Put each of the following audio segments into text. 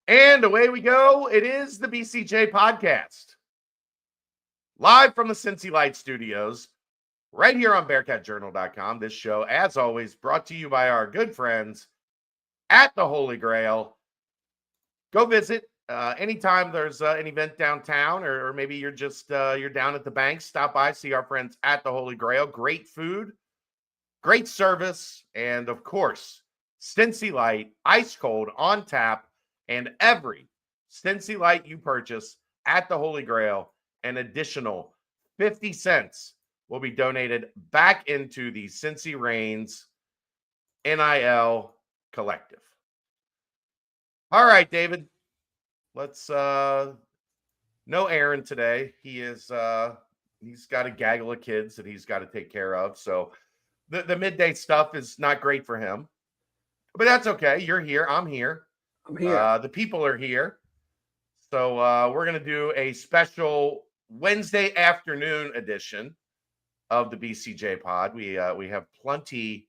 And away we go. It is the BCJ Podcast. Live from the Cincy Light Studios, right here on BearcatJournal.com. This show, as always, brought to you by our good friends at the Holy Grail. Go visit anytime there's an event downtown, or maybe you're just you're down at the bank. Stop by, see our friends at the Holy Grail. Great food, great service, and of course, Cincy Light, ice cold, on tap. And every Cincy Light you purchase at the Holy Grail, an additional 50 cents will be donated back into the Cincy Reigns NIL Collective. All right, David. Let's no Aaron today. He's got a gaggle of kids that he's got to take care of. So the midday stuff is not great for him. But that's okay. You're here. I'm here. I'm here. The people are here. So we're going to do a special Wednesday afternoon edition of the BCJ Pod. We have plenty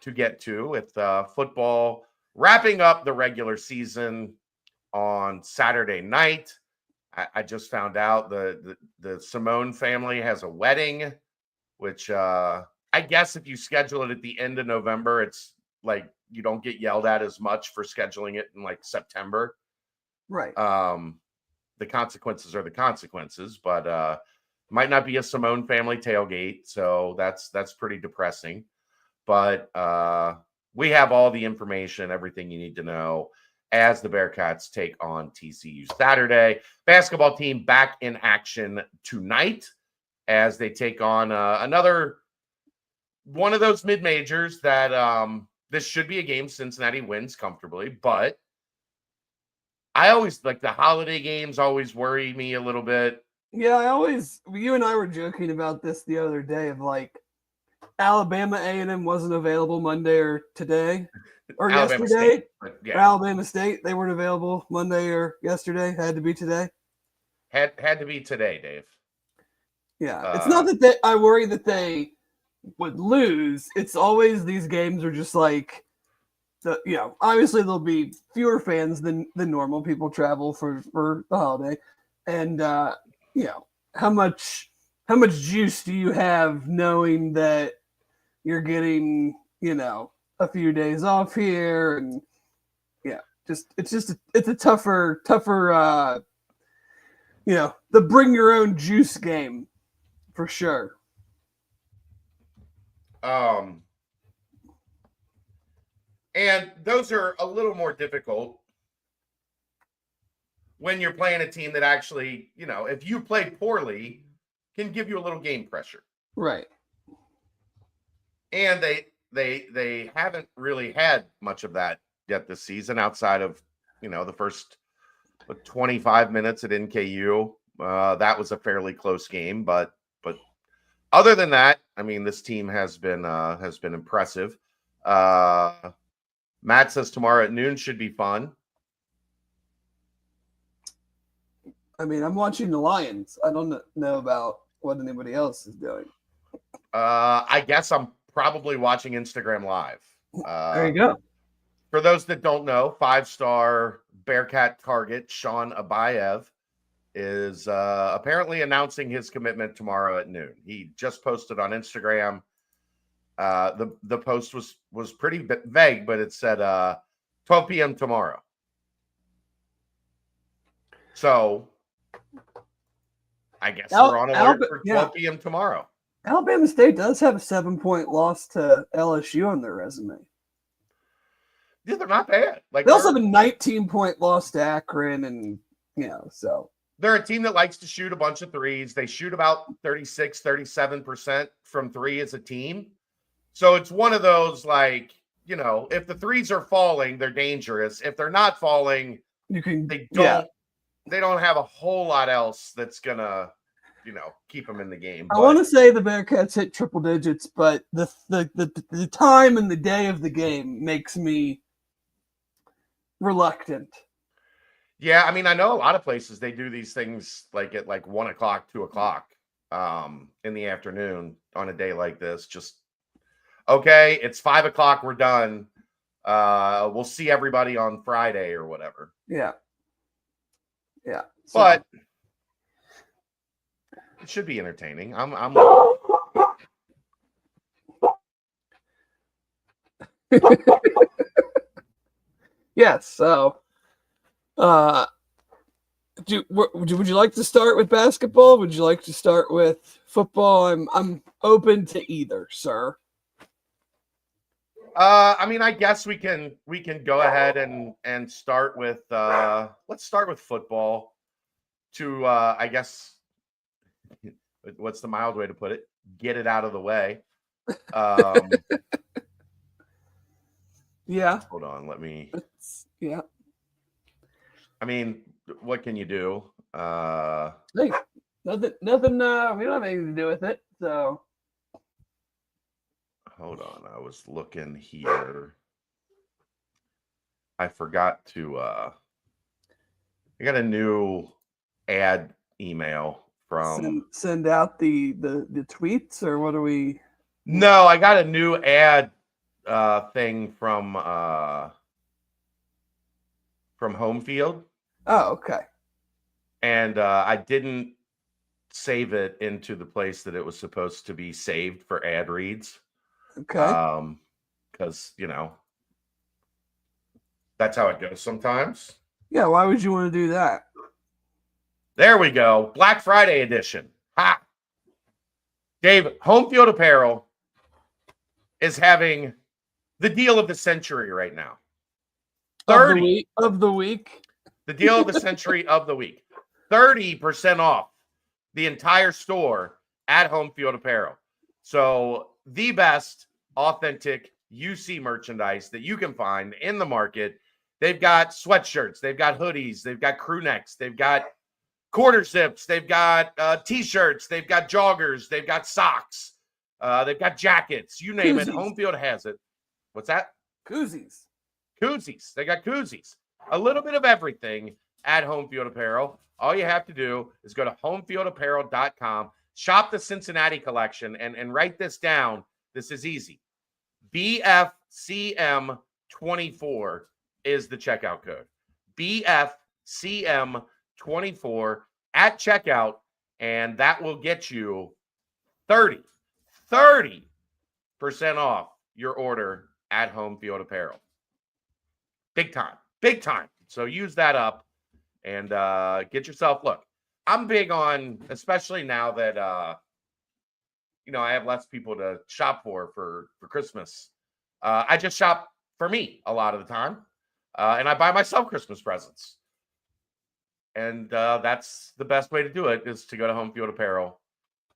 to get to with football wrapping up the regular season on Saturday night. I just found out the Simone family has a wedding, which I guess if you schedule it at the end of November, it's like you don't get yelled at as much for scheduling it in like September. Right. The consequences are the consequences, but might not be a Simone family tailgate. So that's pretty depressing, but we have all the information, everything you need to know as the Bearcats take on TCU Saturday. Basketball team back in action tonight as they take on another one of those mid-majors that this should be a game Cincinnati wins comfortably, but I always like the holiday games always worry me a little bit. Yeah, you and I were joking about this the other day of like Alabama A&M wasn't available Monday or today or Alabama yesterday. State, yeah. Or Alabama State, they weren't available Monday or yesterday. Had to be today. Had to be today, Dave. Yeah, it's not that I worry that they would lose. It's always these games are just like, obviously there'll be fewer fans than normal. People travel for the holiday, and how much juice do you have knowing that you're getting a few days off here, and it's a tougher the bring your own juice game for sure. And those are a little more difficult when you're playing a team that actually, if you play poorly, can give you a little game pressure. Right. And they haven't really had much of that yet this season outside of, the first 25 minutes at NKU. That was a fairly close game, but other than that, I mean, this team has been impressive. Matt says tomorrow at noon should be fun. I mean, I'm watching the Lions. I don't know about what anybody else is doing. I guess I'm probably watching Instagram Live. There you go. For those that don't know, 5-star Bearcat target Sean Abayev is apparently announcing his commitment tomorrow at noon. He just posted on Instagram. The post was pretty vague, but it said 12 p.m. tomorrow. So I guess we're on alert for 12 p.m. tomorrow. Alabama State does have a 7-point loss to LSU on their resume. Yeah, they're not bad. Like they also have a 19-point loss to Akron, and so they're a team that likes to shoot a bunch of threes. They shoot about 36, 37% from three as a team. So it's one of those, like, if the threes are falling, they're dangerous. If they're not falling, they don't have a whole lot else that's gonna, keep them in the game. I want to say the Bearcats hit triple digits, but the time and the day of the game makes me reluctant. Yeah, I mean, I know a lot of places they do these things like at 1 o'clock, 2 o'clock in the afternoon on a day like this. Just okay, it's 5 o'clock, we're done. We'll see everybody on Friday or whatever. Yeah. Yeah. But it should be entertaining. I'm Yes. So, would you like to start with basketball? Would you like to start with football? I'm open to either, sir. I mean, I guess we can go ahead and start with let's start with football to I guess what's the mild way to put it? Get it out of the way. Yeah. Hold on, let me. Yeah. I mean, what can you do? Hey, nothing. We don't have anything to do with it. So. Hold on, I was looking here. I forgot to. I got a new ad email from. Send out the tweets, or what are we? No, I got a new ad thing from HomeField. Oh, okay. And I didn't save it into the place that it was supposed to be saved for ad reads. Okay. Because that's how it goes sometimes. Yeah, why would you want to do that? There we go. Black Friday edition. Ha! Dave, HomeField Apparel is having the deal of the century right now. 30 of the week. The deal of the century of the week. 30% off the entire store at HomeField Apparel. So the best authentic UC merchandise that you can find in the market. They've got sweatshirts, they've got hoodies, they've got crew necks, they've got quarter zips, they've got t-shirts, they've got joggers, they've got socks, they've got jackets, you name it. HomeField has it. What's that? Koozies. They got koozies. A little bit of everything at HomeField Apparel. All you have to do is go to homefieldapparel.com, shop the Cincinnati collection, and write this down. This is easy. BFCM24 is the checkout code. BFCM24 at checkout, and that will get you 30% off your order at HomeField Apparel. Big time. So use that up and get yourself. Look, I'm big on, especially now that I have less people to shop for Christmas. I just shop for me a lot of the time, and I buy myself Christmas presents. And that's the best way to do it, is to go to HomeField Apparel.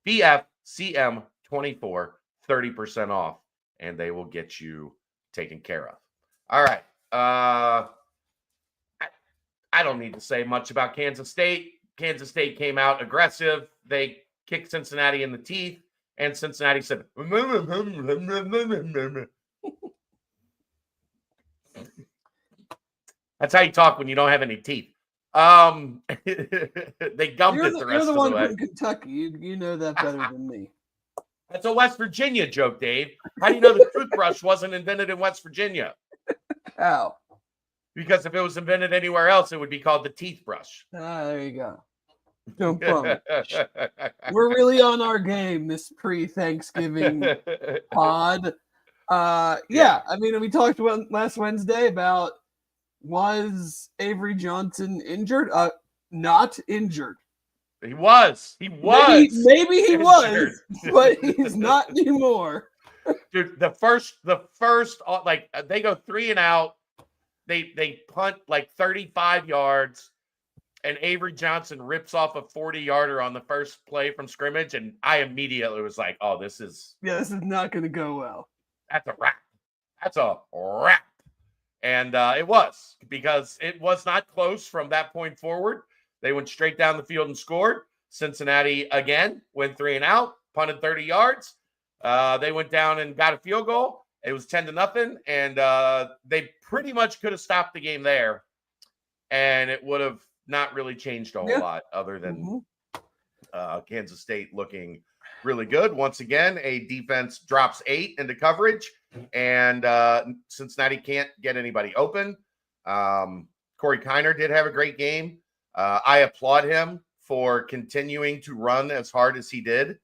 BFCM24, 30% off, and they will get you taken care of. All right. I don't need to say much about Kansas State. Kansas State came out aggressive. They kicked Cincinnati in the teeth, and Cincinnati said, that's how you talk when you don't have any teeth. They gummed it the rest of the way. You're the one from Kentucky. You know that better than me. That's a West Virginia joke, Dave. How do you know the toothbrush wasn't invented in West Virginia? How? Because if it was invented anywhere else, it would be called the teeth brush. There you go. Don't bum. We're really on our game this pre-Thanksgiving pod. Yeah, I mean, we talked about last Wednesday about, was Avery Johnson injured? Not injured. He was. Maybe he was, but he's not anymore. Dude, the first, like, they go 3 and out. They punt like 35 yards, and Avery Johnson rips off a 40-yarder on the first play from scrimmage, and I immediately was like, "Oh, this is not going to go well. That's a wrap. And it was, because it was not close from that point forward. They went straight down the field and scored. Cincinnati again went 3 and out, punted 30 yards. They went down and got a field goal. It was 10-0, and they pretty much could have stopped the game there, and it would have not really changed a whole lot, other than Kansas State looking really good. Once again, a defense drops 8 into coverage, and Cincinnati can't get anybody open. Corey Kiner did have a great game. I applaud him for continuing to run as hard as he did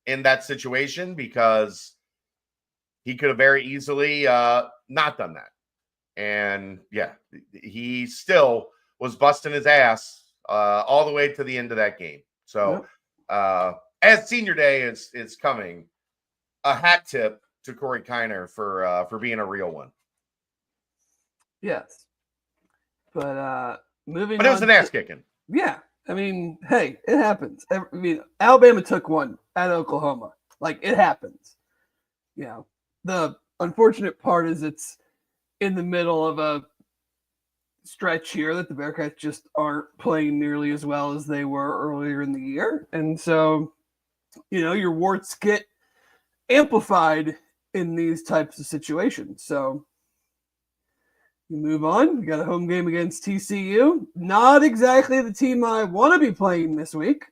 in that situation, because he could have very easily not done that. And yeah, he still was busting his ass all the way to the end of that game. So as senior day is coming, a hat tip to Corey Kiner for being a real one. Yes. But moving But it was an ass kicking. Yeah. I mean, hey, it happens. I mean, Alabama took one at Oklahoma. Like, it happens. You know, the unfortunate part is it's in the middle of a stretch here that the Bearcats just aren't playing nearly as well as they were earlier in the year. And so, you know, your warts get amplified in these types of situations. So you move on. You got a home game against TCU. Not exactly the team I want to be playing this week.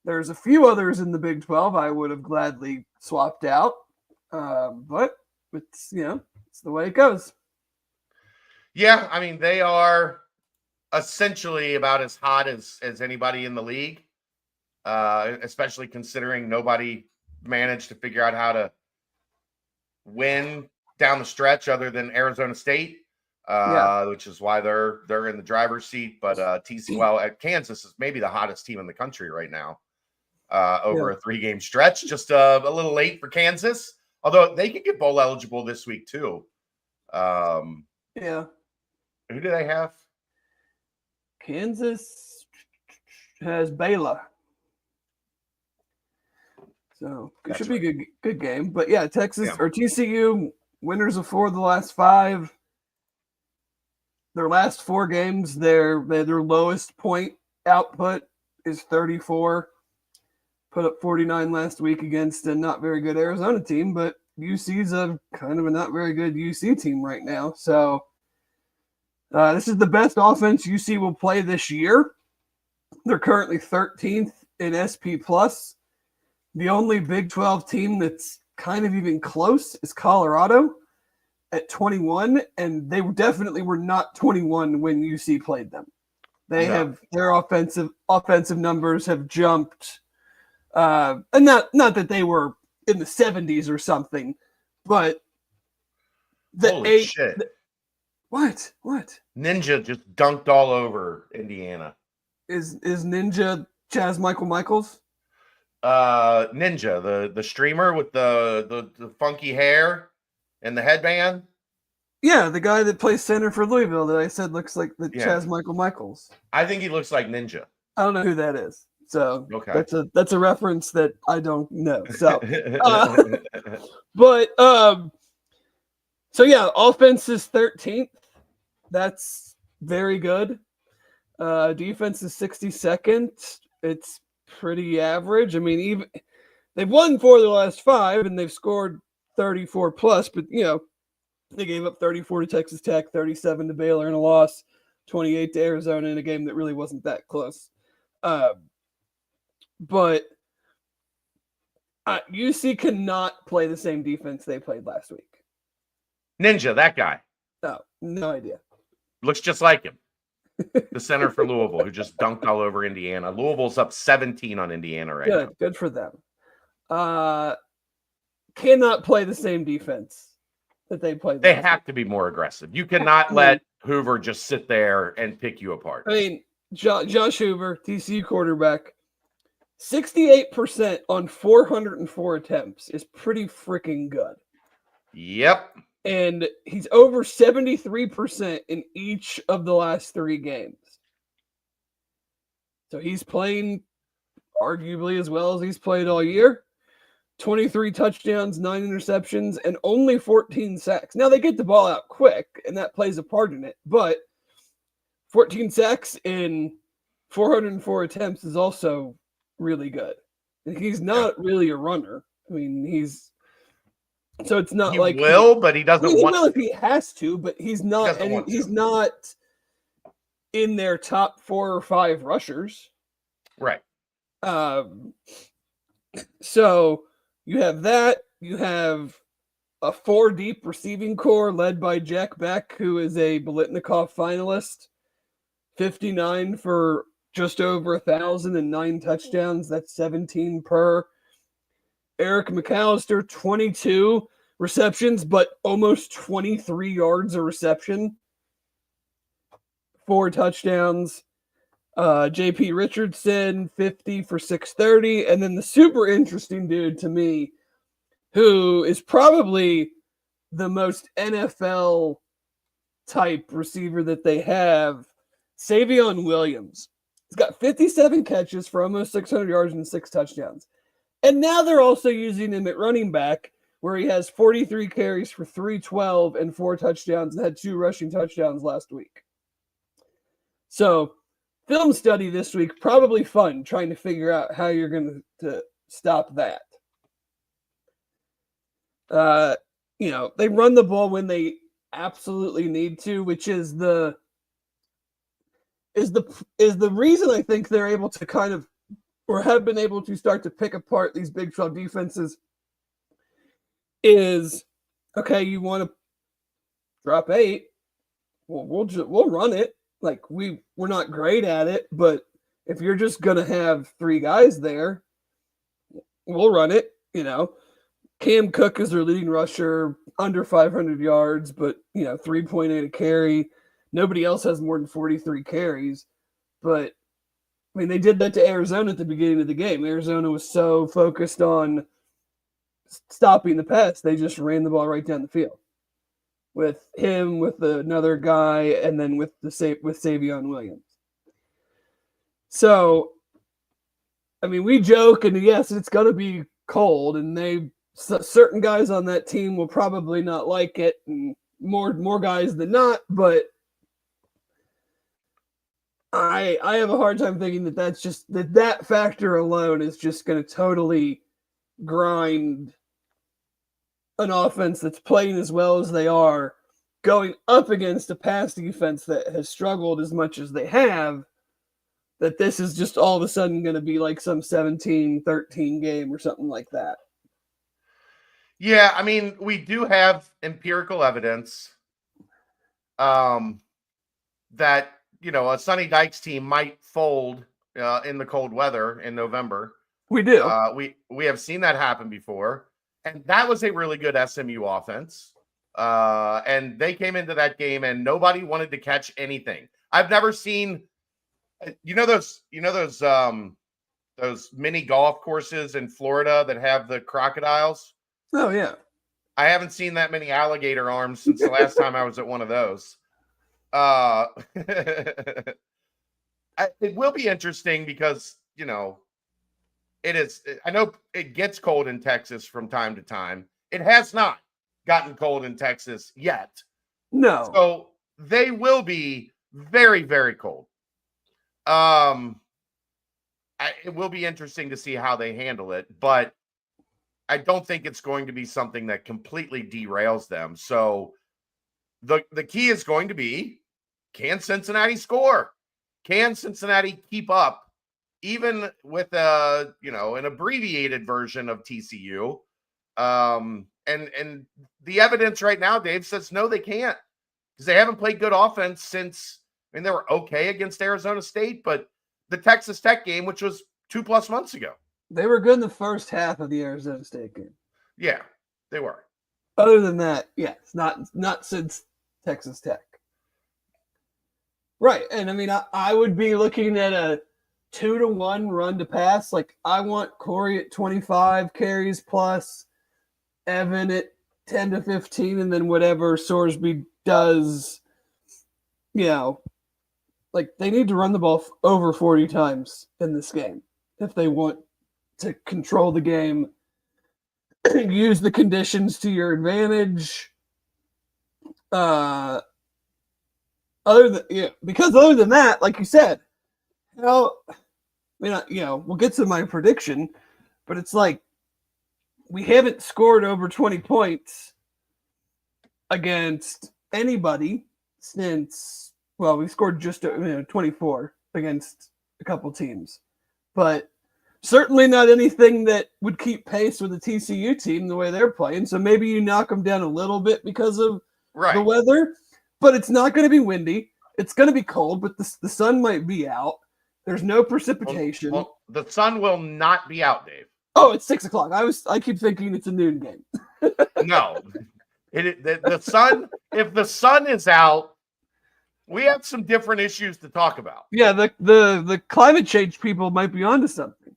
There's a few others in the Big 12 I would have gladly swapped out. But it's, you know, it's the way it goes. Yeah, I mean, they are essentially about as hot as anybody in the league, especially considering nobody managed to figure out how to win down the stretch other than Arizona State, which is why they're in the driver's seat. But Kansas is maybe the hottest team in the country right now over a 3-game stretch. Just a little late for Kansas, although they could get bowl eligible this week too. Who do they have? Kansas has Baylor. So it should be a good game. But yeah, Texas or TCU, winners of 4 of the last 5. Their last 4 games, their lowest point output is 34. Put up 49 last week against a not very good Arizona team, but UC's a kind of a not very good UC team right now. So this is the best offense UC will play this year. They're currently 13th in SP+. The only Big 12 team that's kind of even close is Colorado at 21, and they definitely were not 21 when UC played them. They have their offensive numbers have jumped, and not that they were in the 70s or something, but Holy shit. What? Ninja just dunked all over Indiana. Is Ninja Chaz Michaels? Ninja, the streamer with the funky hair and the headband. Yeah, the guy that plays center for Louisville that I said looks like the Chaz Michaels. I think he looks like Ninja. I don't know who that is. So that's a reference that I don't know. So so yeah, offense is 13th. That's very good. Defense is 62nd. It's pretty average. I mean, even they've won 4 of the last 5 and they've scored 34 plus, but you know, they gave up 34 to Texas Tech, 37 to Baylor in a loss, 28 to Arizona in a game that really wasn't that close. But UC cannot play the same defense they played last week. Ninja, that guy. No idea. Looks just like him. The center for Louisville, who just dunked all over Indiana. Louisville's up 17 on Indiana right now. Good for them. Cannot play the same defense that they played. They have to be more aggressive. You cannot let Hoover just sit there and pick you apart. I mean, Josh Hoover, TCU quarterback, 68% on 404 attempts is pretty freaking good. Yep. And he's over 73% in each of the last 3 games. So he's playing arguably as well as he's played all year. 23 touchdowns, 9 interceptions, and only 14 sacks. Now, they get the ball out quick, and that plays a part in it. But 14 sacks in 404 attempts is also really good. And he's not really a runner. I mean, so it's not like but he doesn't want. He will if he has to, but he's not. He's not in their top 4 or 5 rushers, right? So you have that. You have a 4-deep receiving core led by Jack Beck, who is a Biletnikoff finalist. 59 for just over 1,000 and 9 touchdowns. That's 17 per. Eric McAllister, 22 receptions, but almost 23 yards a reception. 4 touchdowns. JP Richardson, 50 for 630. And then the super interesting dude to me, who is probably the most NFL type receiver that they have, Savion Williams. He's got 57 catches for almost 600 yards and 6 touchdowns. And now they're also using him at running back, where he has 43 carries for 312 and 4 touchdowns and had 2 rushing touchdowns last week. So, film study this week, probably fun, trying to figure out how you're going to stop that. They run the ball when they absolutely need to, which is the reason I think they're able to kind of, or have been able to start to pick apart these Big 12 defenses is, okay, you want to drop 8, well, we'll run it. Like, we're not great at it, but if you're just going to have 3 guys there, we'll run it, Cam Cook is their leading rusher, under 500 yards, but, 3.8 a carry. Nobody else has more than 43 carries. But, I mean, they did that to Arizona at the beginning of the game. Arizona was so focused on stopping the pass, they just ran the ball right down the field. With him, with another guy, and then with Savion Williams. So, I mean, we joke, and yes, it's going to be cold, and certain guys on that team will probably not like it, and more guys than not. But I have a hard time thinking that's just that factor alone is just going to totally grind an offense that's playing as well as they are, going up against a pass defense that has struggled as much as they have, that this is just all of a sudden going to be like some 17-13 game or something like that. Yeah, I mean, we do have empirical evidence that, a Sonny Dykes team might fold in the cold weather in November. We do. We have seen that happen before. And that was a really good SMU offense. And they came into that game and nobody wanted to catch anything. I've never seen, those mini golf courses in Florida that have the crocodiles. Oh yeah. I haven't seen that many alligator arms since the last time I was at one of those. It will be interesting because, it is. I know it gets cold in Texas from time to time. It has not gotten cold in Texas yet. No. So they will be very, very cold. It will be interesting to see how they handle it, but I don't think it's going to be something that completely derails them. So the key is going to be, can Cincinnati score? Can Cincinnati keep up? Even with an abbreviated version of TCU, and the evidence right now, Dave says no, they can't, because they haven't played good offense since. I mean, they were okay against Arizona State, but the Texas Tech game, which was 2+ months ago, they were good in the first half of the Arizona State game. Yeah, they were. Other than that, yes, not since Texas Tech. Right, and I mean, I would be looking at a 2-1 run to pass. Like, I want Corey at 25 carries plus, Evan at 10 to 15, and then whatever Sorsby does, like, they need to run the ball over 40 times in this game if they want to control the game, use the conditions to your advantage. Other than that, like you said, we'll get to my prediction, but it's like we haven't scored over 20 points against anybody since, we scored just 24 against a couple teams, but certainly not anything that would keep pace with the TCU team the way they're playing. So maybe you knock them down a little bit because of the weather, but it's not going to be windy. it's going to be cold, but the sun might be out. There's no precipitation. Well, the sun will not be out, Dave. Oh, it's 6 o'clock. I keep thinking it's a noon game. No, the sun. If the sun is out, we have some different issues to talk about. Yeah, the climate change people might be onto something.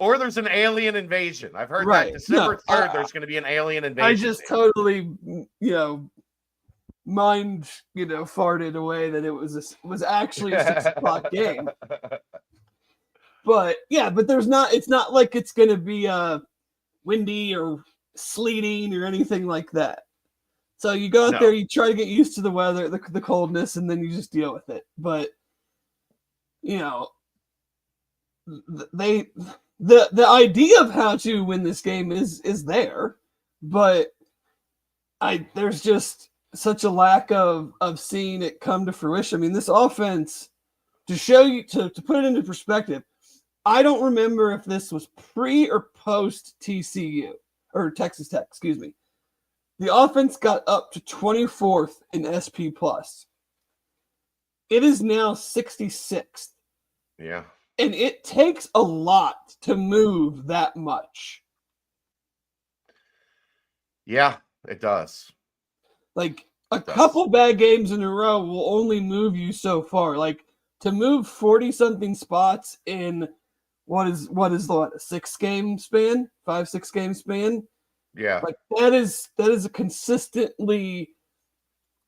Or there's an alien invasion. I've heard that December 3rd, there's going to be an alien invasion. I just totally, mind, farted away that it was actually a 6 o'clock game. But yeah, but it's not like it's going to be windy or sleeting or anything like that. So you go out there, you try to get used to the weather, the coldness, and then you just deal with it. But the idea of how to win this game is there, but there's just such a lack of seeing it come to fruition. I mean, this offense, to show you, to put it into perspective, I don't remember if this was pre or post TCU or Texas Tech, excuse me. The offense got up to 24th in SP+. It is now 66th. Yeah. And it takes a lot to move that much. Yeah, it does. Like, couple bad games in a row will only move you so far. Like, to move 40-something spots in what is a 6-game span? 5-6 game span? Yeah. Like, that is a consistently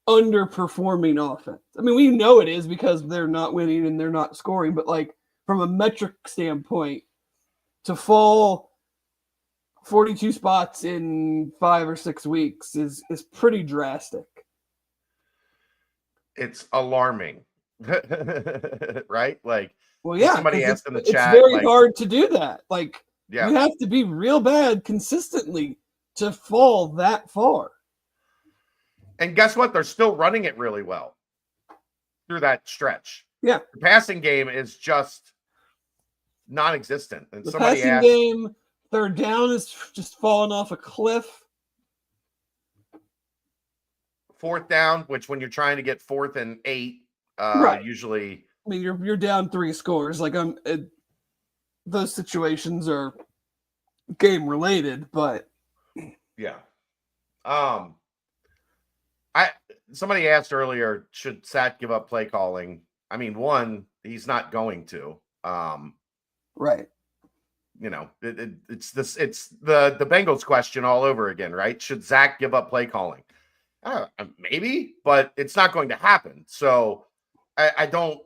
underperforming offense. I mean, we know it is because they're not winning and they're not scoring, but like, from a metric standpoint, to fall 42 spots in 5 or 6 weeks is pretty drastic. It's alarming, right? Like, well, yeah, somebody asked in the chat, it's very hard to do that. Like, yeah, you have to be real bad consistently to fall that far. And guess what? They're still running it really well through that stretch. Yeah, the passing game is just non-existent. And the somebody passing asked, game, third down is just falling off a cliff. Fourth down, which when you're trying to get 4th and 8, right. Usually, I mean, you're down 3 scores. Like, those situations are game related, but yeah. Somebody asked earlier, should Sat give up play calling? I mean, one, he's not going to. Right. It's the Bengals question all over again, right? Should Zach give up play calling? Maybe, but it's not going to happen. So I don't,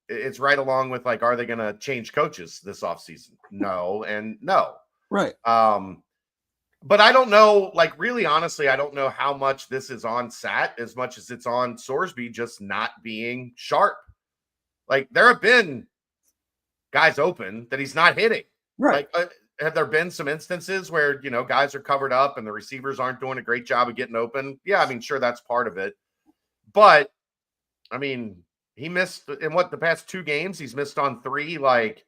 it's right along with like, are they going to change coaches this offseason? No, and no. Right. But I don't know, like, really, honestly, I don't know how much this is on Sat as much as it's on Sorsby just not being sharp. Like, there have been guys open that he's not hitting. Right. Like, have there been some instances where, guys are covered up and the receivers aren't doing a great job of getting open? Yeah, I mean, sure, that's part of it. But, I mean, he missed in the past 2 games, he's missed on 3, like,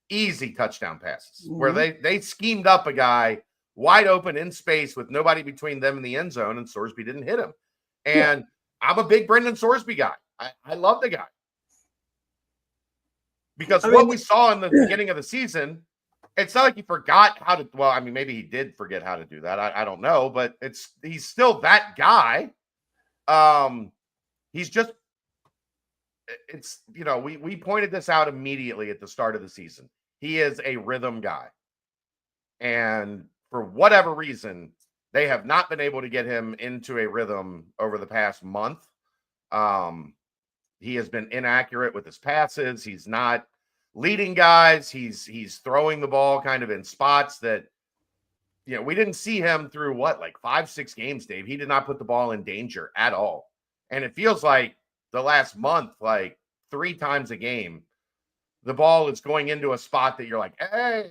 easy touchdown passes where they schemed up a guy wide open in space with nobody between them and the end zone, and Sorsby didn't hit him. And I'm a big Brendan Sorsby guy. I love the guy. Because what we saw in the beginning of the season, it's not like he forgot how to, well, I mean, maybe he did forget how to do that. I don't know, but he's still that guy. He's just, we pointed this out immediately at the start of the season. He is a rhythm guy. And for whatever reason, they have not been able to get him into a rhythm over the past month. He has been inaccurate with his passes. He's not leading guys. He's throwing the ball kind of in spots that, we didn't see him through 5-6 games, Dave. He did not put the ball in danger at all. And it feels like the last month, like 3 times a game, the ball is going into a spot that you're like, hey,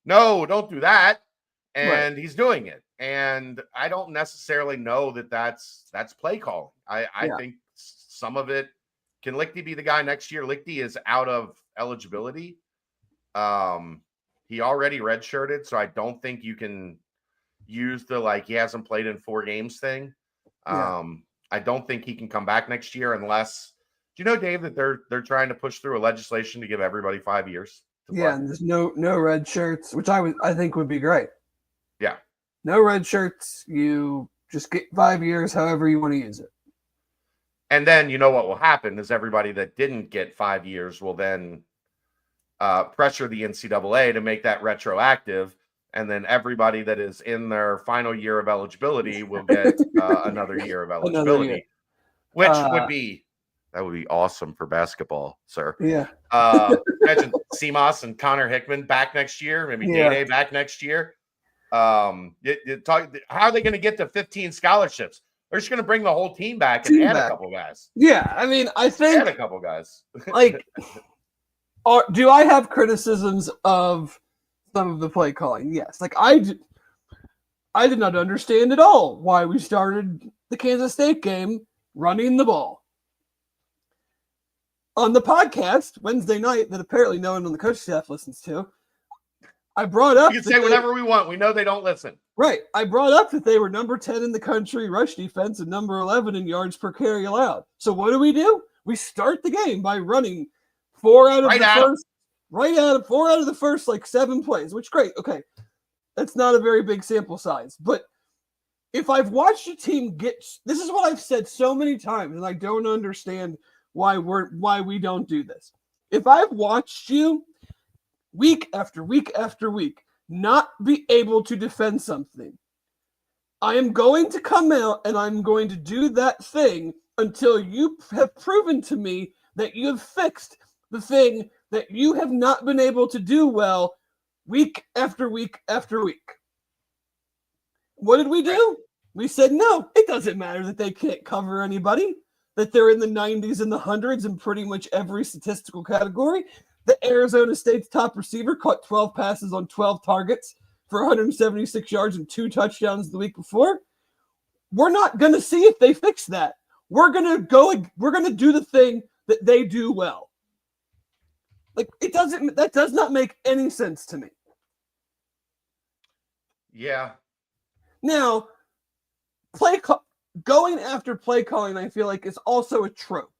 no, don't do that. And he's doing it. And I don't necessarily know that that's play calling. I think some of it, can Lichty be the guy next year? Lichty is out of eligibility. He already redshirted, so I don't think you can use the he hasn't played in 4 games thing. I I don't think he can come back next year unless. Do you know, Dave, that they're trying to push through a legislation to give everybody 5 years? Yeah, and there's no red shirts, which I think would be great. Yeah, no red shirts. You just get 5 years, however you want to use it. And then you know what will happen is everybody that didn't get 5 years will then pressure the NCAA to make that retroactive. And then everybody that is in their final year of eligibility will get another year of eligibility, which would be awesome for basketball, sir. Yeah. Imagine Seamus and Connor Hickman back next year, maybe Day back next year. How are they going to get to 15 scholarships? They're just going to bring the whole team back and add a couple guys. Yeah, I mean, I think add a couple guys. Like, do I have criticisms of some of the play calling? Yes. Like, I did not understand at all why we started the Kansas State game running the ball. On the podcast Wednesday night that apparently no one on the coach staff listens to, I brought up... You can say whatever we want. We know they don't listen. Right. I brought up that they were number 10 in the country rush defense and number 11 in yards per carry allowed. So what do? We start the game by running 4 out of the first like 7 plays, which great. Okay. That's not a very big sample size. But if I've watched a team this is what I've said so many times, and I don't understand why we don't do this. If I've watched you week after week after week not be able to defend something, I am going to come out and I'm going to do that thing until you have proven to me that you have fixed the thing that you have not been able to do well week after week after week. What did we do? We said, no, it doesn't matter that they can't cover anybody, that they're in the 90s and the hundreds in pretty much every statistical category. The Arizona State's top receiver caught 12 passes on 12 targets for 176 yards and 2 touchdowns the week before. We're not going to see if they fix that. We're going to do the thing that they do well. Like, that does not make any sense to me. Yeah. Now, going after play calling, I feel like, is also a trope.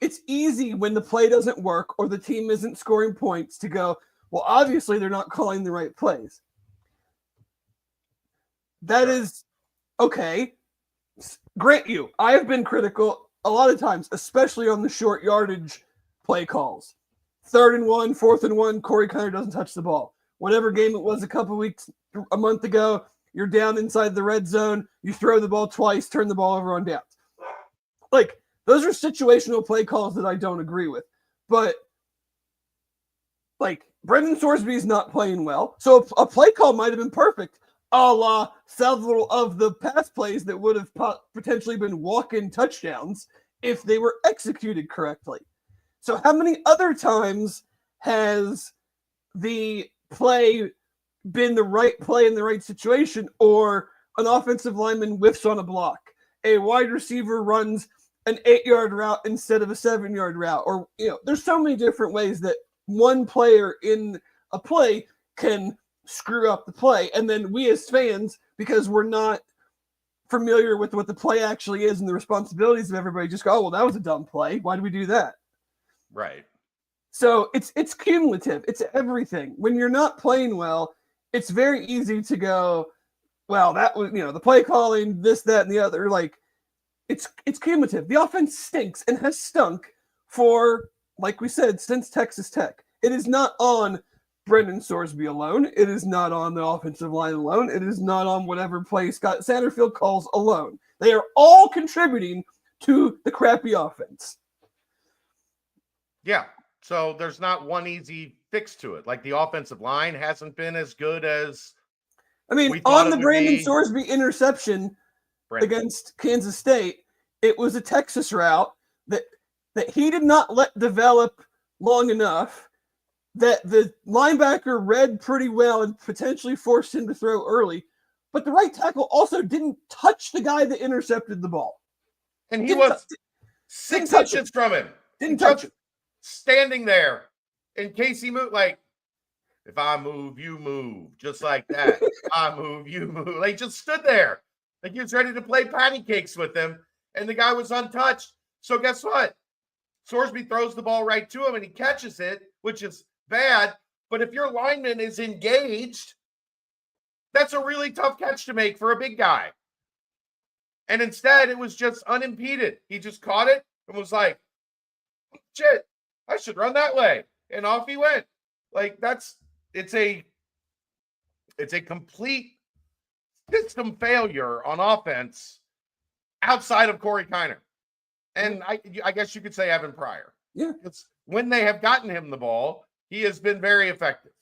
It's easy when the play doesn't work or the team isn't scoring points to go, well, obviously they're not calling the right plays. That is okay. Grant you, I have been critical a lot of times, especially on the short yardage play calls. 3rd and 1, 4th and 1, Corey Connor doesn't touch the ball. Whatever game it was a month ago, you're down inside the red zone, you throw the ball twice, turn the ball over on downs. Like, those are situational play calls that I don't agree with. But, like, Brendan Sorsby is not playing well. So a play call might have been perfect, a la several of the pass plays that would have potentially been walk-in touchdowns if they were executed correctly. So how many other times has the play been the right play in the right situation, or an offensive lineman whiffs on a block, a wide receiver runs an 8-yard route instead of a 7-yard route, or, there's so many different ways that one player in a play can screw up the play. And then we as fans, because we're not familiar with what the play actually is and the responsibilities of everybody, just go, oh, well, that was a dumb play. Why did we do that? Right. So it's cumulative. It's everything. When you're not playing well, it's very easy to go, well, that was, the play calling, this, that, and the other. Like, it's cumulative. The offense stinks and has stunk for, like we said, since Texas Tech. It is not on Brendan Sorsby alone. It is not on the offensive line alone. It is not on whatever play Scott Satterfield calls alone. They are all contributing to the crappy offense. Yeah. So there's not one easy fix to it. Like, the offensive line hasn't been as good as. I mean, on the Brandon Sorsby interception against Kansas State, it was a Texas route that he did not let develop long enough, that the linebacker read pretty well and potentially forced him to throw early. But the right tackle also didn't touch the guy that intercepted the ball. And he was 6 inches from him. Didn't touch it. Standing there in case he moved. Like, if I move, you move. Just like that. If I move, you move. Like, just stood there. Like, he was ready to play patty cakes with him. and the guy was untouched. So guess what? Sorsby throws the ball right to him, and he catches it, which is bad. But if your lineman is engaged, that's a really tough catch to make for a big guy. And instead, it was just unimpeded. He just caught it and was like, shit, I should run that way. And off he went. Like, it's a complete system failure on offense outside of Corey Kiner. And I guess you could say Evan Pryor. Yeah. It's when they have gotten him the ball, he has been very effective.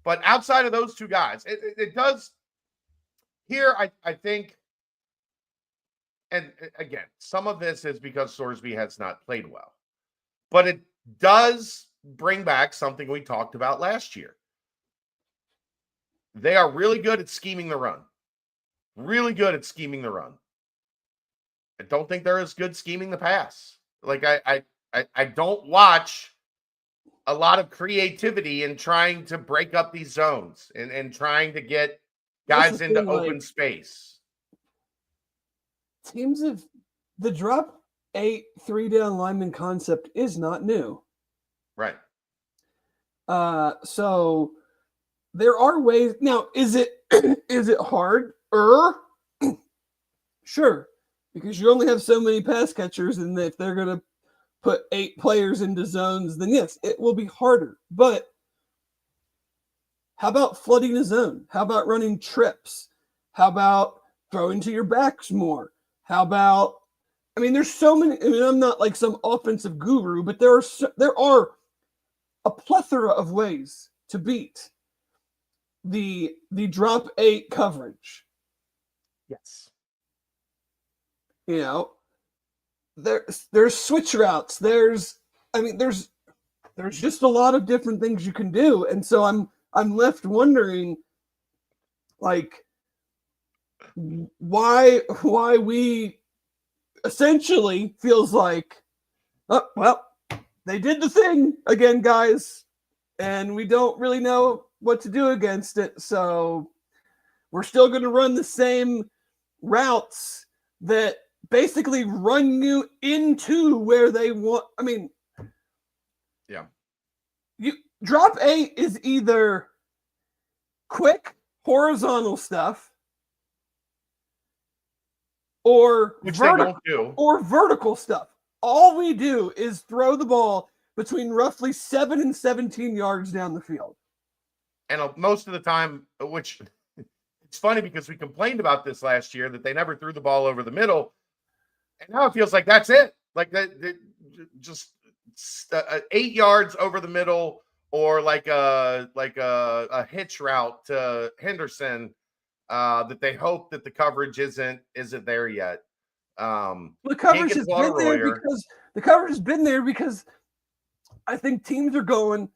But outside of those two guys, it does here, I think, and again, some of this is because Sorsby has not played well. But it does bring back something we talked about last year. They are really good at scheming the run. Really good at scheming the run. I don't think they're as good scheming the pass. Like I don't watch a lot of creativity in trying to break up these zones and trying to get guys into open space. Teams of the drop 8 3-down lineman concept is not new. Right. So there are ways. Now, is it hard? Sure, because you only have so many pass catchers, and if they're going to put 8 players into zones, then yes, it will be harder. But how about flooding a zone? How about running trips? How about throwing to your backs more? How about, I mean, there's so many. I mean, I'm not like some offensive guru, but there are a plethora of ways to beat the drop 8 coverage. Yes. You know, there's switch routes. There's just a lot of different things you can do, and so I'm left wondering, like, why we essentially feels like, oh, well, they did the thing again, guys, and we don't really know what to do against it, so we're still going to run the same routes that basically run you into where they want. I mean, yeah. You drop 8 is either quick horizontal stuff or vertical stuff. All we do is throw the ball between roughly 7 and 17 yards down the field. And most of the time, which it's funny because we complained about this last year, that they never threw the ball over the middle. And now it feels like that's it. Like that, just 8 yards over the middle, or like a hitch route to Henderson, that they hope that the coverage isn't there yet. The coverage has been there because I think teams are going,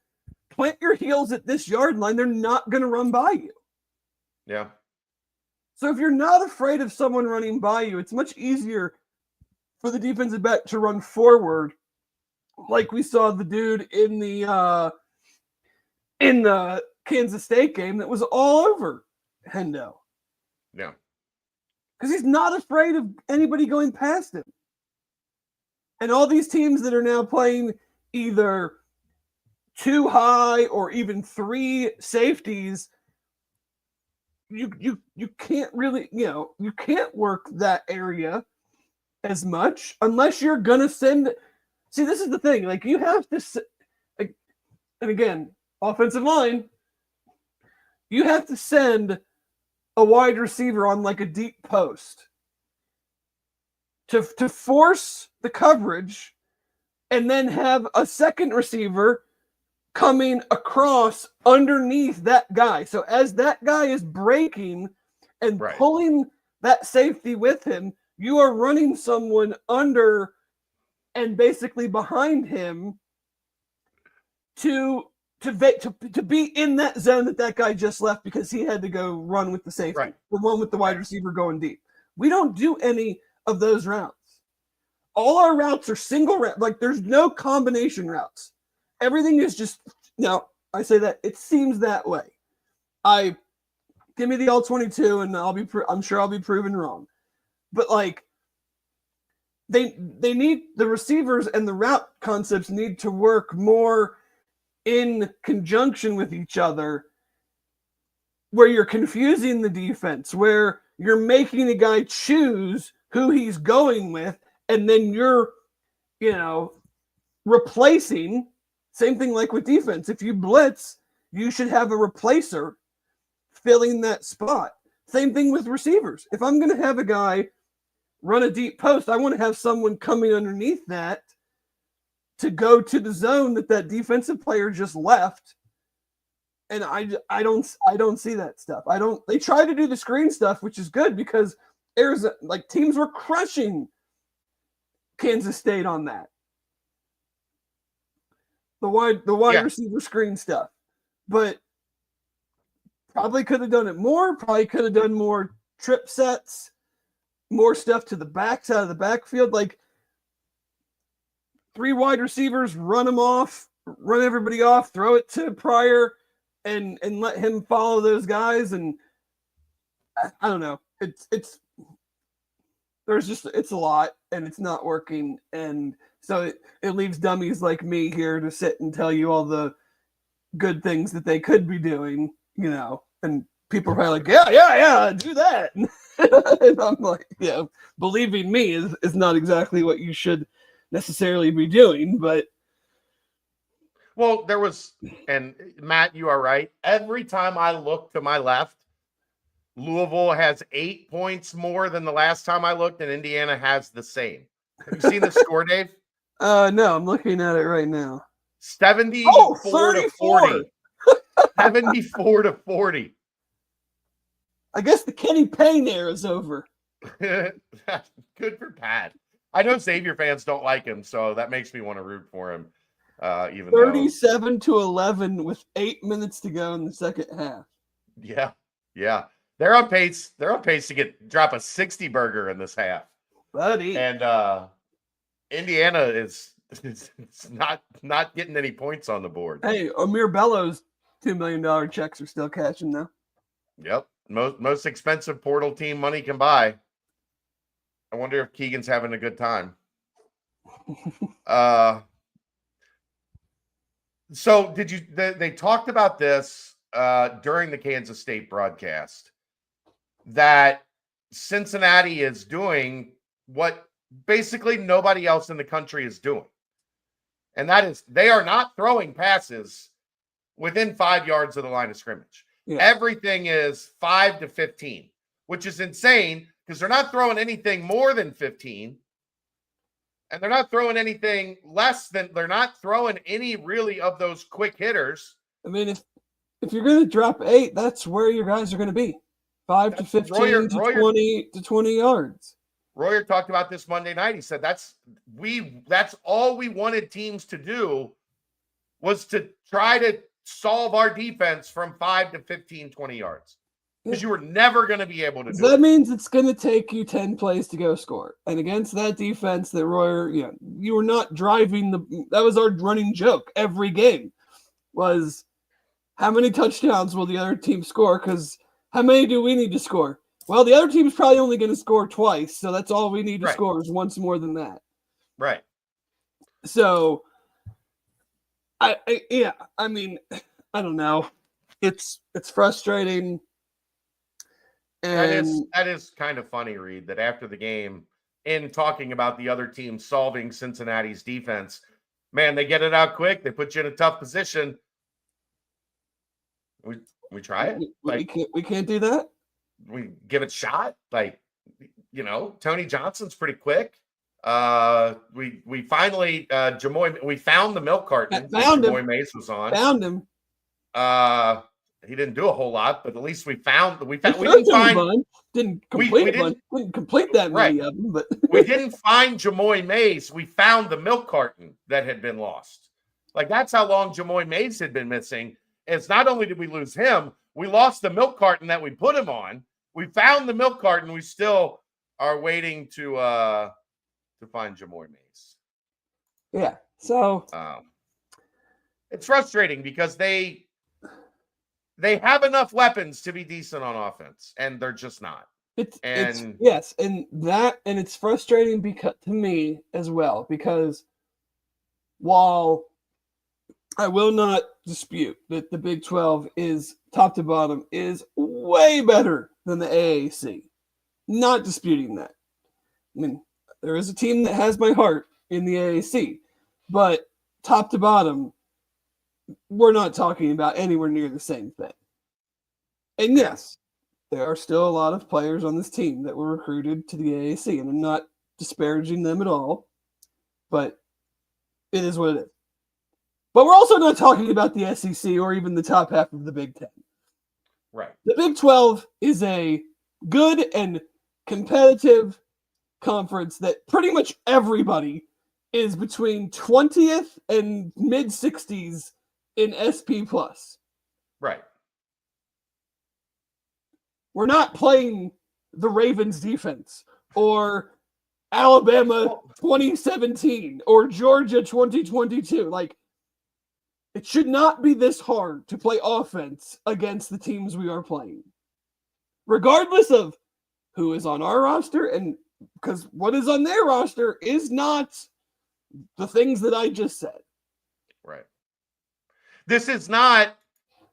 plant your heels at this yard line. They're not going to run by you. Yeah. So if you're not afraid of someone running by you, it's much easier for the defensive back to run forward, like we saw the dude in the Kansas State game that was all over Hendo. Yeah. Because he's not afraid of anybody going past him. And all these teams that are now playing either 2 high or even 3 safeties, you can't really, you can't work that area as much unless you're going to send. See, this is the thing. Like, you have to, and again, offensive line, you have to send a wide receiver on like a deep post to force the coverage, and then have a second receiver coming across underneath that guy. So as that guy is breaking and pulling that safety with him, you are running someone under and basically behind him to be in that zone that guy just left, because he had to go run with the safety, the one with the wide receiver going deep. We don't do any of those routes. All our routes are single route. Like, there's no combination routes. Everything is just, now I say that it seems that way. Give me the all 22 and I'm sure I'll be proven wrong. But like, they need the receivers and the route concepts need to work more in conjunction with each other, where you're confusing the defense, where you're making the guy choose who he's going with, and then you're, replacing. Same thing like with defense. If you blitz, you should have a replacer filling that spot. Same thing with receivers. If I'm going to have a guy run a deep post, I want to have someone coming underneath that to go to the zone that defensive player just left. And I don't see that stuff. They try to do the screen stuff, which is good because Arizona, like, teams were crushing Kansas State on that. The wide receiver screen stuff. But probably could have done it more, probably could have done more trip sets, more stuff to the backside of the backfield, like 3 wide receivers, run everybody off, throw it to Pryor, and let him follow those guys. And I don't know. It's a lot, and it's not working. And so it leaves dummies like me here to sit and tell you all the good things that they could be doing, and people are probably like, yeah, do that. And I'm like, believing me is not exactly what you should necessarily be doing, but. Well, there was, and Matt, you are right. Every time I look to my left, Louisville has 8 points more than the last time I looked, and Indiana has the same. Have you seen the score, Dave? No, I'm looking at it right now. 74 to 40. 74 to 40. I guess the Kenny Payne era is over. Good for Pat. I know Xavier fans don't like him, so that makes me want to root for him. Even 37 to 11 with 8 minutes to go in the second half. Yeah. They're on pace. They're on pace to drop a 60 burger in this half, buddy. And Indiana is not getting any points on the board. Hey, Amir Bellows' $2 million checks are still cashing though. Yep, most expensive portal team money can buy. I wonder if Keegan's having a good time. So they talked about this during the Kansas State broadcast, that Cincinnati is doing what basically nobody else in the country is doing. And that is, they are not throwing passes within 5 yards of the line of scrimmage. Yeah. Everything is 5 to 15, which is insane because they're not throwing anything more than 15. And they're not throwing anything less than, they're not throwing any really of those quick hitters. I mean, if you're going to drop 8, that's where your guys are going to be. 5 to 15 to 20 yards. Royer talked about this Monday night. He said that's all we wanted teams to do was to try to solve our defense from 5 to 15, 20 yards. Because you were never going to be able to do that. Means it's going to take you 10 plays to go score. And against that defense that Royer, you were not driving that was our running joke every game was how many touchdowns will the other team score? Because how many do we need to score? Well, the other team's probably only going to score twice, so that's all we need to score is once more than that. Right. So, I mean, I don't know. It's frustrating. And that is kind of funny, Reed, that after the game, in talking about the other team solving Cincinnati's defense, man, they get it out quick. They put you in a tough position. We try it. We can't do that. We give it a shot. Tony Johnson's pretty quick. We finally we found the milk carton. Jamoy Mace was on. Found him. He didn't do a whole lot, but at least we didn't complete that many of them, but we didn't find Jamoy Mace. We found the milk carton that had been lost. Like, that's how long Jamoy Mace had been missing. It's not only did we lose him, we lost the milk carton that we put him on. We found the milk carton. We still are waiting to find Jamoy Mace. Yeah. So it's frustrating because they have enough weapons to be decent on offense, and they're just not. It's yes, and it's frustrating because to me as well, because while I will not dispute that the Big 12 is top to bottom is way better than the AAC. Not disputing that. I mean, there is a team that has my heart in the AAC, but top to bottom, we're not talking about anywhere near the same thing. And yes, there are still a lot of players on this team that were recruited to the AAC, and I'm not disparaging them at all, but it is what it is. But we're also not talking about the SEC or even the top half of the Big Ten. Right. The Big 12 is a good and competitive conference that pretty much everybody is between 20th and mid 60s in SP+. Right. We're not playing the Ravens defense or Alabama 2017 or Georgia 2022. Like, it should not be this hard to play offense against the teams we are playing, regardless of who is on our roster, and because what is on their roster is not the things that I just said. Right. This is not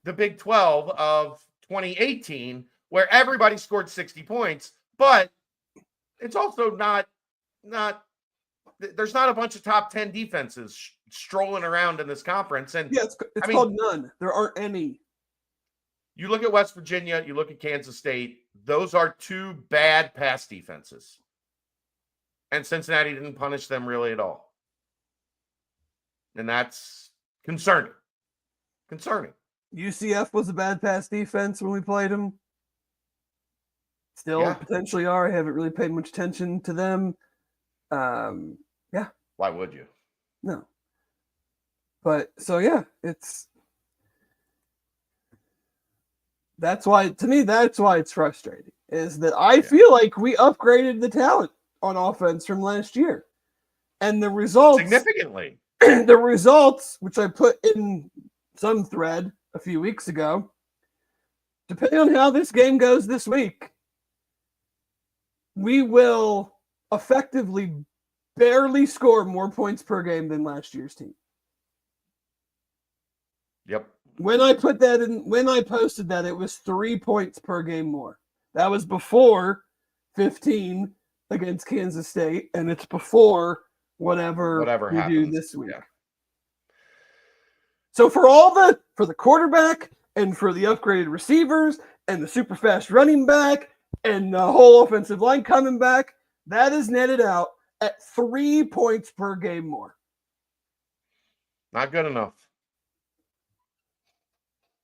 the Big 12 of 2018 where everybody scored 60 points, but it's also not there's not a bunch of top 10 defenses strolling around in this conference. And yeah, it's called none. There aren't any. You look at West Virginia, you look at Kansas State, those are two bad pass defenses. And Cincinnati didn't punish them really at all. And that's concerning. UCF was a bad pass defense when we played them. Still potentially are. I haven't really paid much attention to them. Yeah. Why would you? No. But so yeah, that's why it's frustrating, is that I feel like we upgraded the talent on offense from last year. And the results significantly. The results, which I put in some thread a few weeks ago, depending on how this game goes this week, we will effectively barely score more points per game than last year's team. Yep. When I posted that, it was 3 points per game more. That was before 15 against Kansas State, and it's before whatever we happens. Do this week. Yeah. So for the quarterback and for the upgraded receivers and the super fast running back and the whole offensive line coming back, that is netted out at 3 points per game more. Not good enough.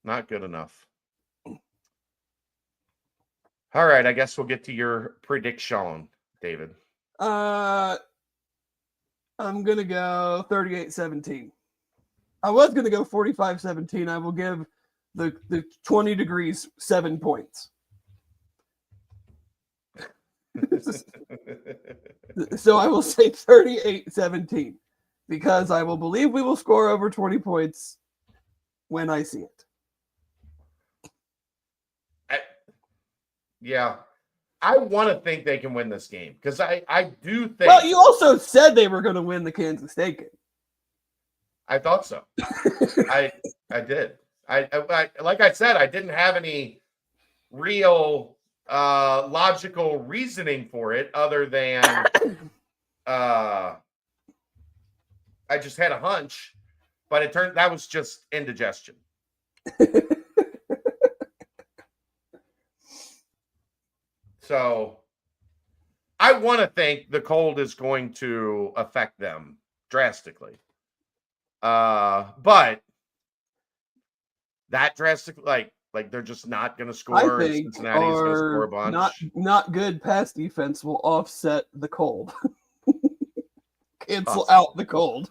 Not good enough. All right, I guess we'll get to your prediction, David. I'm going to go 38-17. I was going to go 45-17. I will give the 20 degrees 7 points. So I will say 38-17 because I will believe we will score over 20 points when I see it. I want to think they can win this game because I do think. Well, you also said they were going to win the Kansas State game. I thought so. I did. I like I said, I didn't have any real logical reasoning for it other than I just had a hunch, but it turned that was just indigestion. So I want to think the cold is going to affect them drastically. But that drastic, like they're just not going to score. I think Cincinnati's going to score a bunch. Not good pass defense will offset the cold. Cancel out the cold.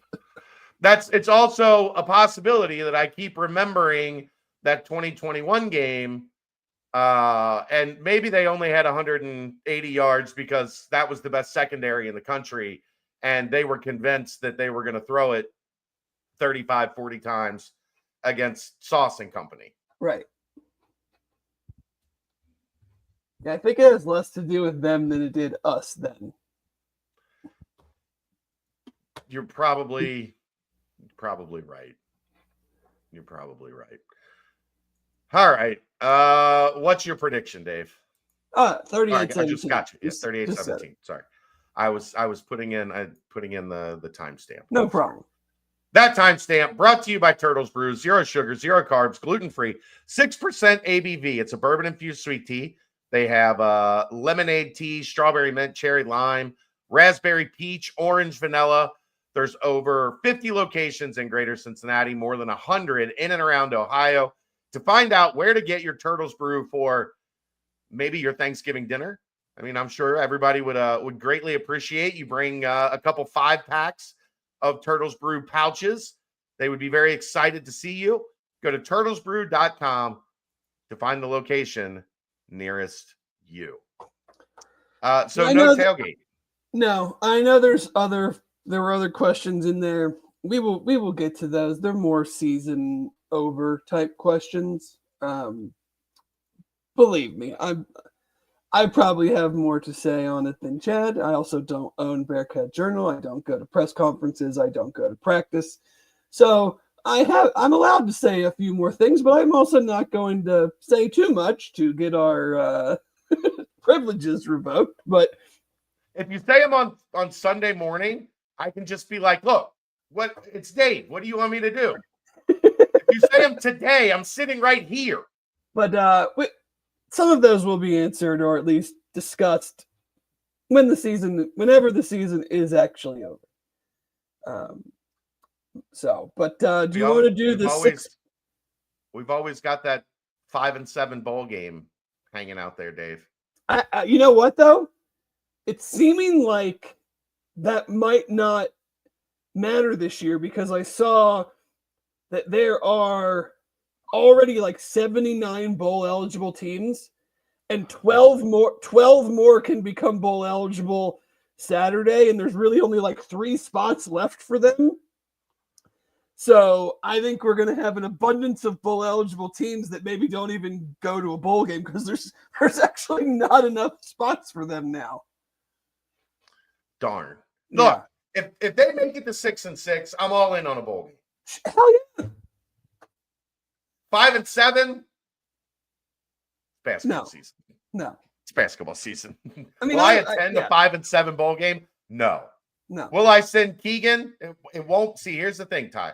It's also a possibility that I keep remembering that 2021 game. And maybe they only had 180 yards because that was the best secondary in the country. And they were convinced that they were going to throw it 35, 40 times against Sauce and company. Right. Yeah, I think it has less to do with them than it did us then. You're probably right. You're probably right. All right. What's your prediction, Dave? 38-17. I just got you. Yes, 38-17. Sorry. I was putting in the timestamp. No problem. That timestamp brought to you by Turtles Brew. 0 sugar, 0 carbs, gluten-free, 6% ABV. It's a bourbon-infused sweet tea. They have lemonade tea, strawberry mint, cherry lime, raspberry peach, orange vanilla. There's over 50 locations in Greater Cincinnati, more than 100 in and around Ohio. To find out where to get your Turtles Brew for maybe your Thanksgiving dinner, I mean, I'm sure everybody would greatly appreciate you bring a couple 5-packs of Turtles Brew pouches. They would be very excited to see you. Go to turtlesbrew.com to find the location nearest you. So no tailgate. No, I know there were other questions in there. We will get to those. They're more season over type questions. Believe me, I probably have more to say on it than Chad. I also don't own Bearcat Journal. I don't go to press conferences. I don't go to practice. So I'm allowed to say a few more things, but I'm also not going to say too much to get our privileges revoked. But if you say them on Sunday morning, I can just be like, look, it's Dave. What do you want me to do? If you say them today, I'm sitting right here. But some of those will be answered or at least discussed whenever the season is actually over. Do you want to do the 6? We've always got that 5-7 bowl game hanging out there, Dave. You know what though? It's seeming like that might not matter this year because I saw that there are already like 79 bowl eligible teams and 12 more can become bowl eligible Saturday, and there's really only like 3 spots left for them. So I think we're going to have an abundance of bowl eligible teams that maybe don't even go to a bowl game because there's actually not enough spots for them now. Darn. Look, if they make it to 6-6, I'm all in on a bowl game. Hell yeah. 5-7. Basketball season. No. It's basketball season. I mean, will I attend a 5-7 bowl game? No. Will I send Keegan? It won't. See, here's the thing, Ty.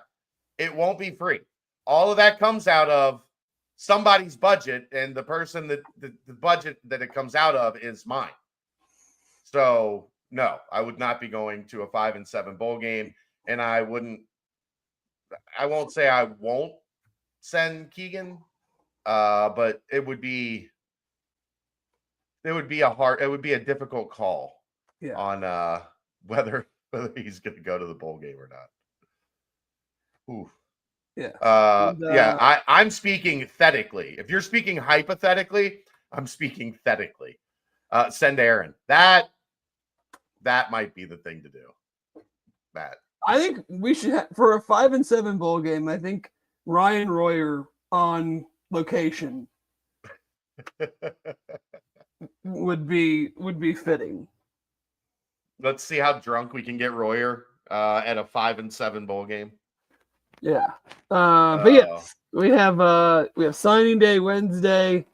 It won't be free. All of that comes out of somebody's budget, and the person that the budget that it comes out of is mine. So no, I would not be going to a 5-7 bowl game, and I won't say I won't send Keegan, but it would be a difficult call on whether he's going to go to the bowl game or not. Ooh. Yeah. I'm speaking thetically. If you're speaking hypothetically, I'm speaking thetically. Send Aaron. That might be the thing to do. That I think we should for a 5-7 bowl game. I think Ryan Royer on location would be fitting. Let's see how drunk we can get Royer at a 5-7 bowl game. Yeah, but yes, we have signing day Wednesday.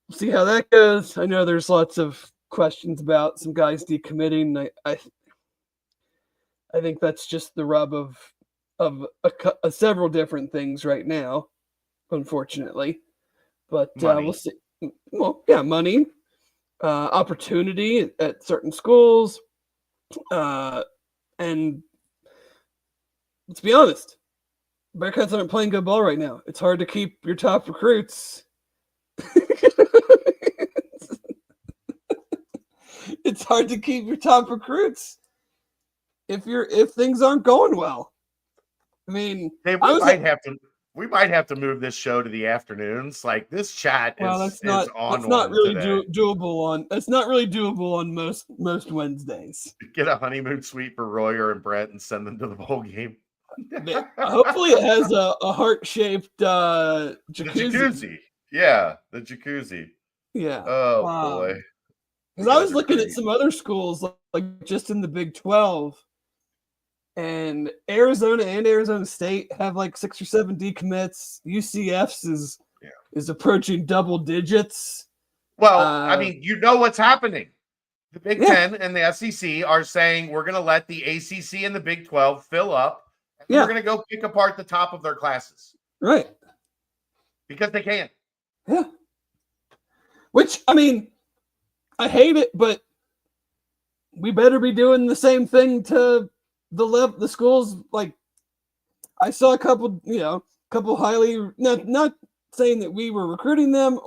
We'll see how that goes. I know there's lots of questions about some guys decommitting. I think that's just the rub of several different things right now, unfortunately. But we'll see. Well, yeah, money, opportunity at certain schools, and let's be honest, Bearcats aren't playing good ball right now. It's hard to keep your top recruits. It's hard to keep your top recruits if things aren't going well. I mean, hey, we might have to move this show to the afternoons. Like this chat is not really doable on most Wednesdays. Get a honeymoon suite for Royer and Brett and send them to the bowl game. Hopefully it has a heart-shaped jacuzzi. The jacuzzi. Yeah, the jacuzzi. Yeah. Oh boy. Because I was looking at some other schools, like just in the Big 12, and Arizona and Arizona State have like 6 or 7 decommits. UCF's is approaching double digits. Well, I mean, you know what's happening. The Big Yeah. Ten and the SEC are saying we're going to let the ACC and the Big 12 fill up, and Yeah. we're going to go pick apart the top of their classes. Right. Because they can. Yeah. Which, I mean, I hate it, but we better be doing the same thing to the schools. Like, I saw a couple highly, not saying that we were recruiting them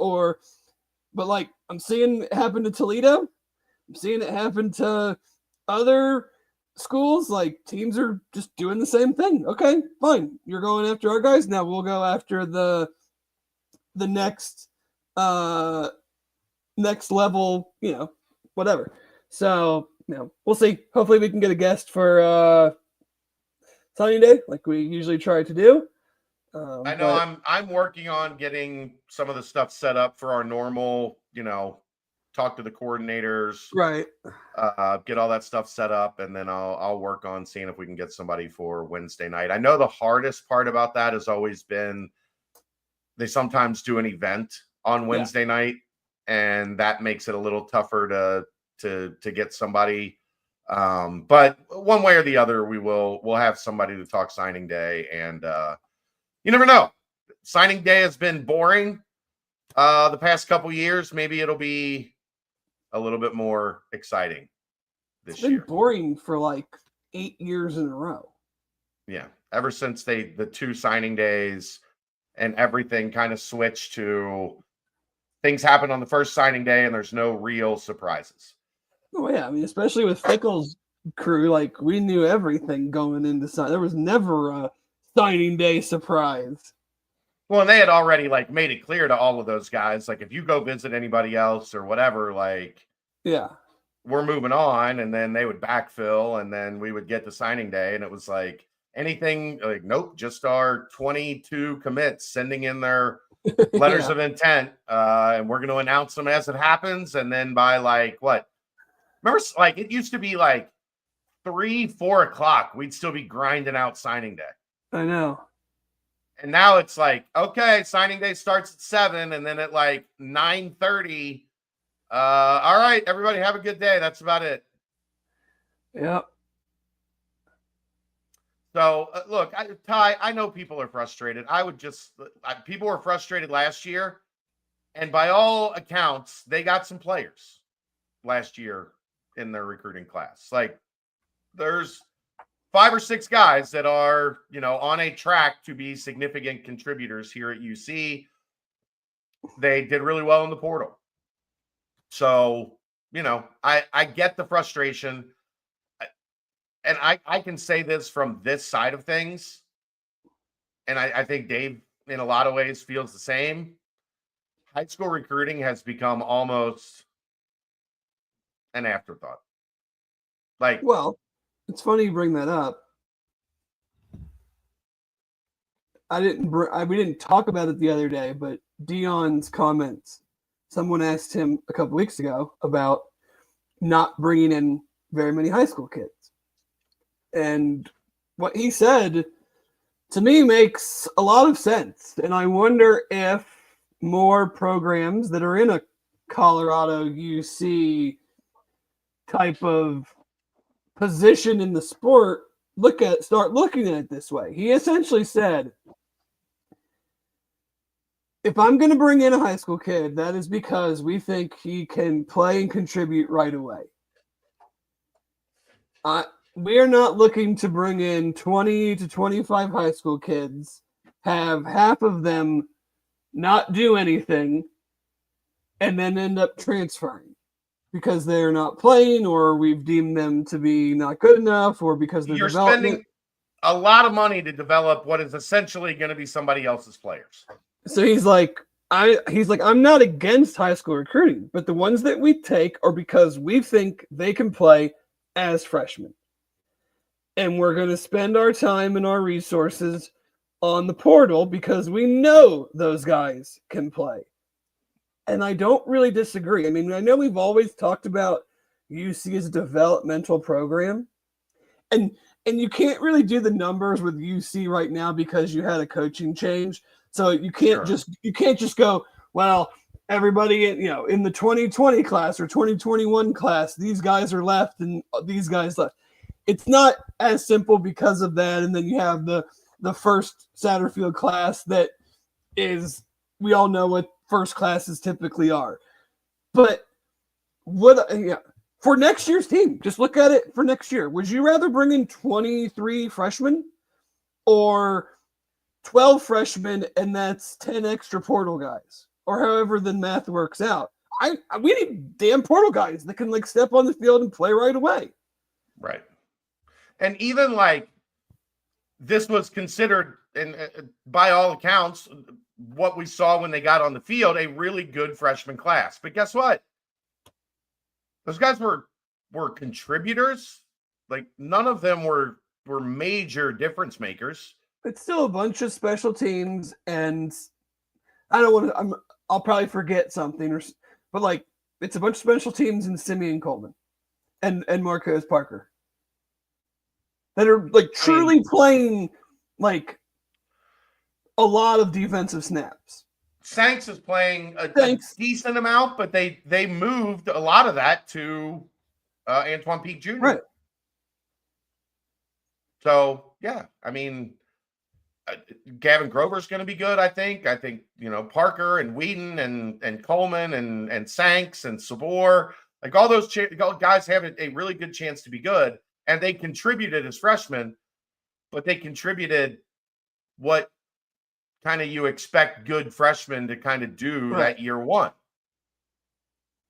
but like I'm seeing it happen to Toledo. I'm seeing it happen to other schools. Like, teams are just doing the same thing. Okay, fine. You're going after our guys. Now we'll go after the next level, whatever. So, we'll see. Hopefully we can get a guest for signing day like we usually try to do. I know I'm working on getting some of the stuff set up for our normal, talk to the coordinators, right? Get all that stuff set up, and then I'll work on seeing if we can get somebody for Wednesday night. I know the hardest part about that has always been they sometimes do an event on Wednesday night, and that makes it a little tougher to get somebody. But one way or the other, we'll have somebody to talk signing day, and you never know. Signing day has been boring the past couple years. Maybe it'll be a little bit more exciting this year. It's been boring for like 8 years in a row. Yeah, ever since the 2 signing days and everything kind of switched to things happen on the first signing day and there's no real surprises. Oh yeah, I mean, especially with Fickle's crew, like we knew everything going into there was never a signing day surprise. Well, and they had already like made it clear to all of those guys, like if you go visit anybody else or whatever, like we're moving on, and then they would backfill, and then we would get to signing day, and it was like anything like nope, just our 22 commits sending in their letters of intent, and we're going to announce them as it happens, and then by like what? Remember, like it used to be like 3-4 o'clock, we'd still be grinding out signing day. I know. And now it's like, okay, signing day starts at 7, and then at like 9:30, all right, everybody have a good day. That's about it. Yep. So look, Ty, I know people are frustrated. People were frustrated last year, and by all accounts, they got some players last year in their recruiting class. Like there's 5 or 6 guys that are, on a track to be significant contributors here at UC. They did really well in the portal. So, I get the frustration. And I can say this from this side of things. And I think Dave, in a lot of ways, feels the same. High school recruiting has become almost an afterthought. Well, it's funny you bring that up. We didn't talk about it the other day, but Dion's comments. Someone asked him a couple weeks ago about not bringing in very many high school kids, and what he said to me makes a lot of sense. And I wonder if more programs that are in a Colorado UC type of position in the sport start looking at it this way. He essentially said, if I'm going to bring in a high school kid, that is because we think he can play and contribute right away. We are not looking to bring in 20 to 25 high school kids, have half of them not do anything, and then end up transferring because they're not playing, or we've deemed them to be not good enough, or because they're spending a lot of money to develop what is essentially going to be somebody else's players. So he's like, I'm not against high school recruiting, but the ones that we take are because we think they can play as freshmen. And we're going to spend our time and our resources on the portal because we know those guys can play. And I don't really disagree. I mean, I know we've always talked about UC as a developmental program, and you can't really do the numbers with UC right now because you had a coaching change. So you can't just go, well, everybody in the 2020 class or 2021 class, these guys are left and these guys left. It's not as simple because of that. And then you have the first Satterfield class that is, we all know what first classes typically are. But for next year's team, just look at it for next year. Would you rather bring in 23 freshmen or 12 freshmen and that's 10 extra portal guys? Or however the math works out. We need damn portal guys that can step on the field and play right away. Right. And even this was considered, and by all accounts, what we saw when they got on the field, a really good freshman class. But guess what? Those guys were contributors. None of them were major difference makers. It's still a bunch of special teams, and I don't want to. I'll probably forget something, but it's a bunch of special teams in Simeon Coleman and Marcos Parker that are truly playing a lot of defensive snaps. Sanks is playing a decent amount, but they moved a lot of that to Antoine Peak Jr. Right. So yeah, I mean, Gavin Grover's going to be good. I think Parker and Whedon and Coleman and Sanks and Sabor, all those guys have a really good chance to be good, and they contributed as freshmen, but they contributed what kind of you expect good freshmen to kind of do that year one.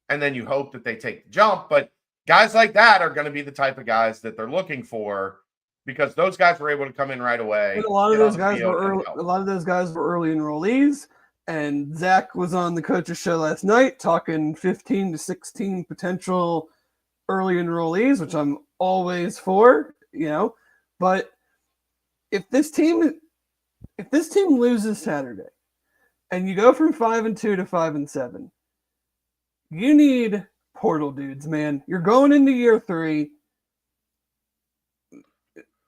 And then you hope that they take the jump, but guys like that are going to be the type of guys that they're looking for, because those guys were able to come in right away. And a lot of those guys were early. A lot of those guys were early enrollees. And Zach was on the coach's show last night talking 15 to 16 potential early enrollees, which I'm always for. But if this team loses Saturday, and you go from 5-2 to 5-7, you need portal dudes, man. You're going into year 3.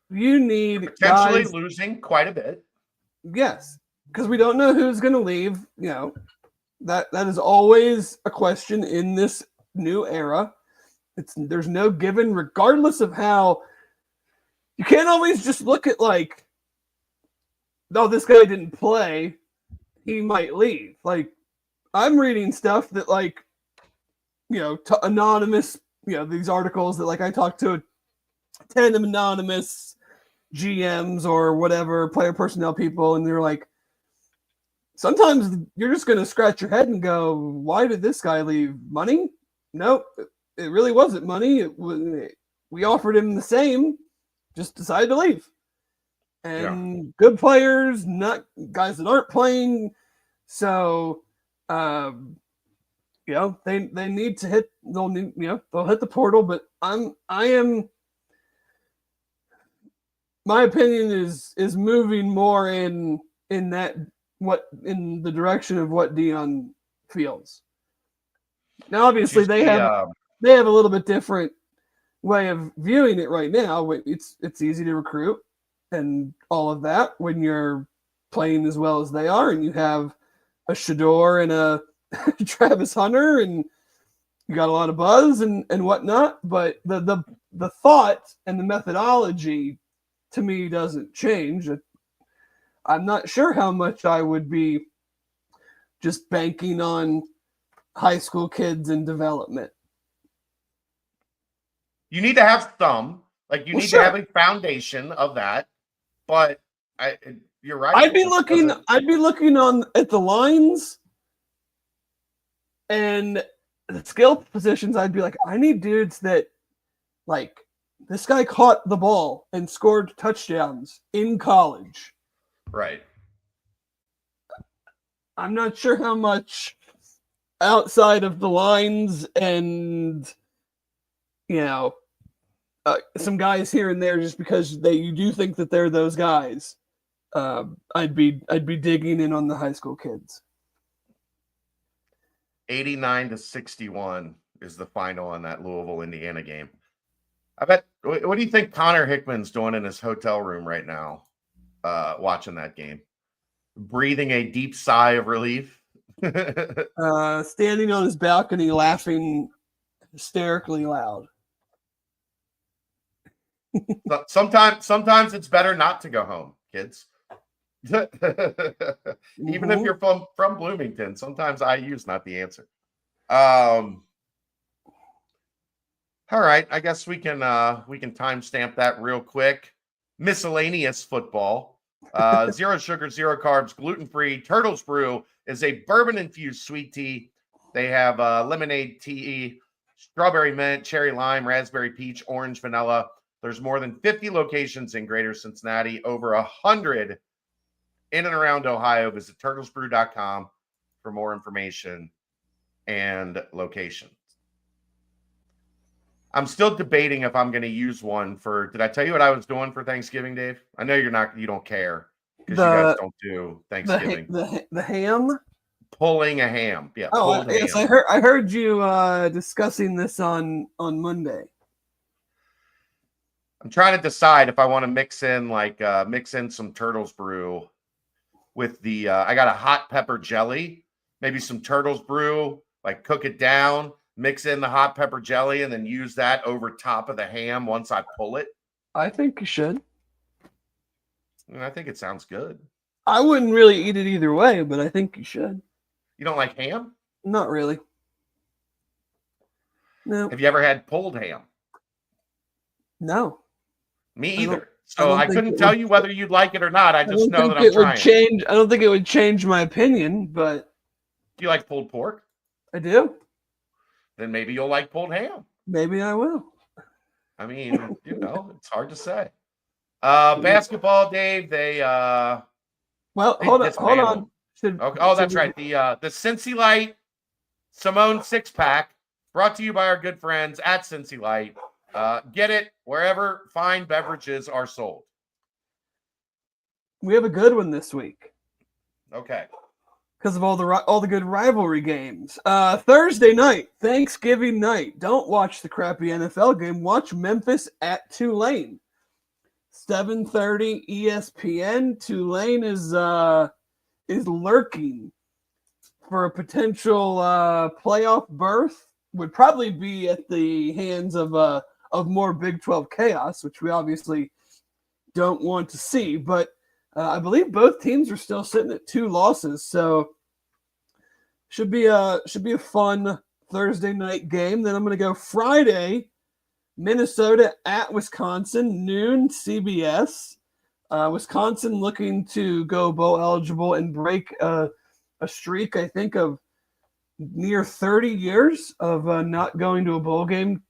You need potentially losing quite a bit. Yes, because we don't know who's going to leave. That is always a question in this new era. There's no given, regardless of how. You can't always just look at this guy didn't play, he might leave. I'm reading stuff that anonymous, these articles that I talked to 10 anonymous GMs or whatever, player personnel people, and they're sometimes you're just going to scratch your head and go, why did this guy leave? Money? Nope, it really wasn't money. We offered him the same, just decided to leave. And good players, not guys that aren't playing. So, they need to hit. They'll hit the portal. But my opinion is moving more in the direction of what Dion feels. Now, obviously, they have a little bit different way of viewing it right now. It's easy to recruit and all of that when you're playing as well as they are, and you have a Shador and a Travis Hunter, and you got a lot of buzz and whatnot. But the thought and the methodology to me doesn't change. I'm not sure how much I would be just banking on high school kids and development. You need to have some, you need to have a foundation of that. But you're right. I'd be looking at the lines and the skill positions. I'd be I need dudes that this guy caught the ball and scored touchdowns in college. Right. I'm not sure how much outside of the lines and some guys here and there, just because you do think that they're those guys. I'd be digging in on the high school kids. 89-61 is the final on that Louisville, Indiana game. I bet. What do you think Connor Hickman's doing in his hotel room right now, watching that game? Breathing a deep sigh of relief. Standing on his balcony, laughing hysterically loud. Sometimes it's better not to go home, kids. Even if you're from Bloomington, sometimes IU's not the answer. All right, I guess we can timestamp that real quick. Miscellaneous football. 0 sugar, 0 carbs, gluten-free. Turtles Brew is a bourbon-infused sweet tea. They have lemonade tea, strawberry mint, cherry lime, raspberry peach, orange vanilla. There's more than 50 locations in Greater Cincinnati, over 100 in and around Ohio. Visit turtlesbrew.com for more information and locations. I'm still debating if I'm going to use one for. Did I tell you what I was doing for Thanksgiving, Dave? I know you don't care because you guys don't do Thanksgiving. The ham? Pulling a ham. Yeah. Oh, yes. Ham. I heard you discussing this on Monday. I'm trying to decide if I want to mix in some Turtles Brew with the. I got a hot pepper jelly, maybe some Turtles Brew, like cook it down. Mix in the hot pepper jelly and then use that over top of the ham once I pull it. I think you should. And I think it sounds good. I wouldn't really eat it either way, but I think you should. You don't like ham? Not really. No. Have you ever had pulled ham? No. Me either. So I couldn't tell you whether you'd like it or not. I just know that I'm trying. I don't think it would change my opinion, but. Do you like pulled pork? I do. Then maybe you'll like pulled ham. Maybe I will. I mean, it's hard to say. Basketball, Dave, they hold on. That's right. The Cincy Light Simone 6-pack brought to you by our good friends at Cincy Light. Get it wherever fine beverages are sold. We have a good one this week. Okay. Because of all the good rivalry games. Thursday night, Thanksgiving night. Don't watch the crappy NFL game. Watch Memphis at Tulane. 7:30 ESPN. Tulane is lurking for a potential playoff berth. Would probably be at the hands of more Big 12 chaos, which we obviously don't want to see. But I believe both teams are still sitting at 2 losses, so should be a fun Thursday night game. Then I'm going to go Friday, Minnesota at Wisconsin, noon CBS. Wisconsin looking to go bowl eligible and break a streak, I think, of near 30 years of not going to a bowl game.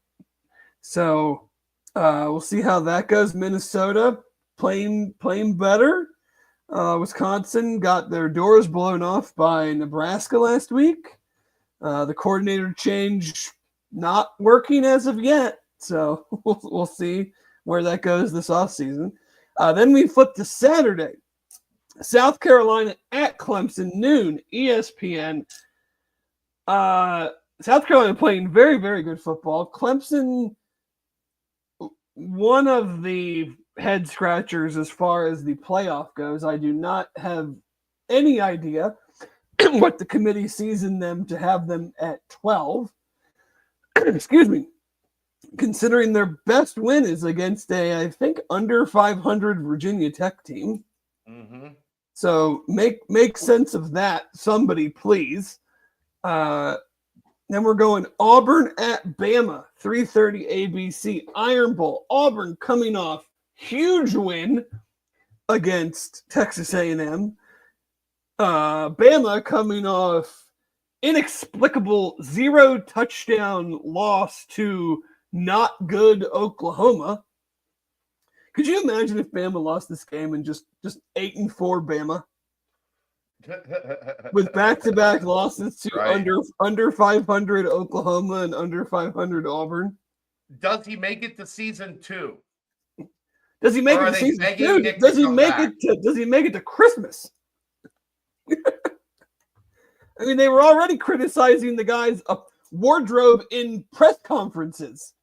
So we'll see how that goes. Minnesota playing better. Wisconsin got their doors blown off by Nebraska last week. The coordinator change not working as of yet, so we'll see where that goes this offseason. Then we flip to Saturday. South Carolina at Clemson, noon, ESPN. South Carolina playing very, very good football. Clemson, one of the head scratchers as far as the playoff goes. I do not have any idea what the committee sees in them to have them at 12. Excuse me. Considering their best win is against I think, under 500 Virginia Tech team. Mm-hmm. So make sense of that, somebody, please. Then we're going Auburn at Bama, 3:30 ABC, Iron Bowl. Auburn coming off huge win against Texas A&M. Bama coming off inexplicable 0-touchdown loss to not good Oklahoma. Could you imagine if Bama lost this game and just 8-4 Bama? With back-to-back losses to under 500 Oklahoma and under 500 Auburn. Does he make it to season 2? Does he make it to season 2? Does he make it to Christmas? I mean, they were already criticizing the guy's wardrobe in press conferences.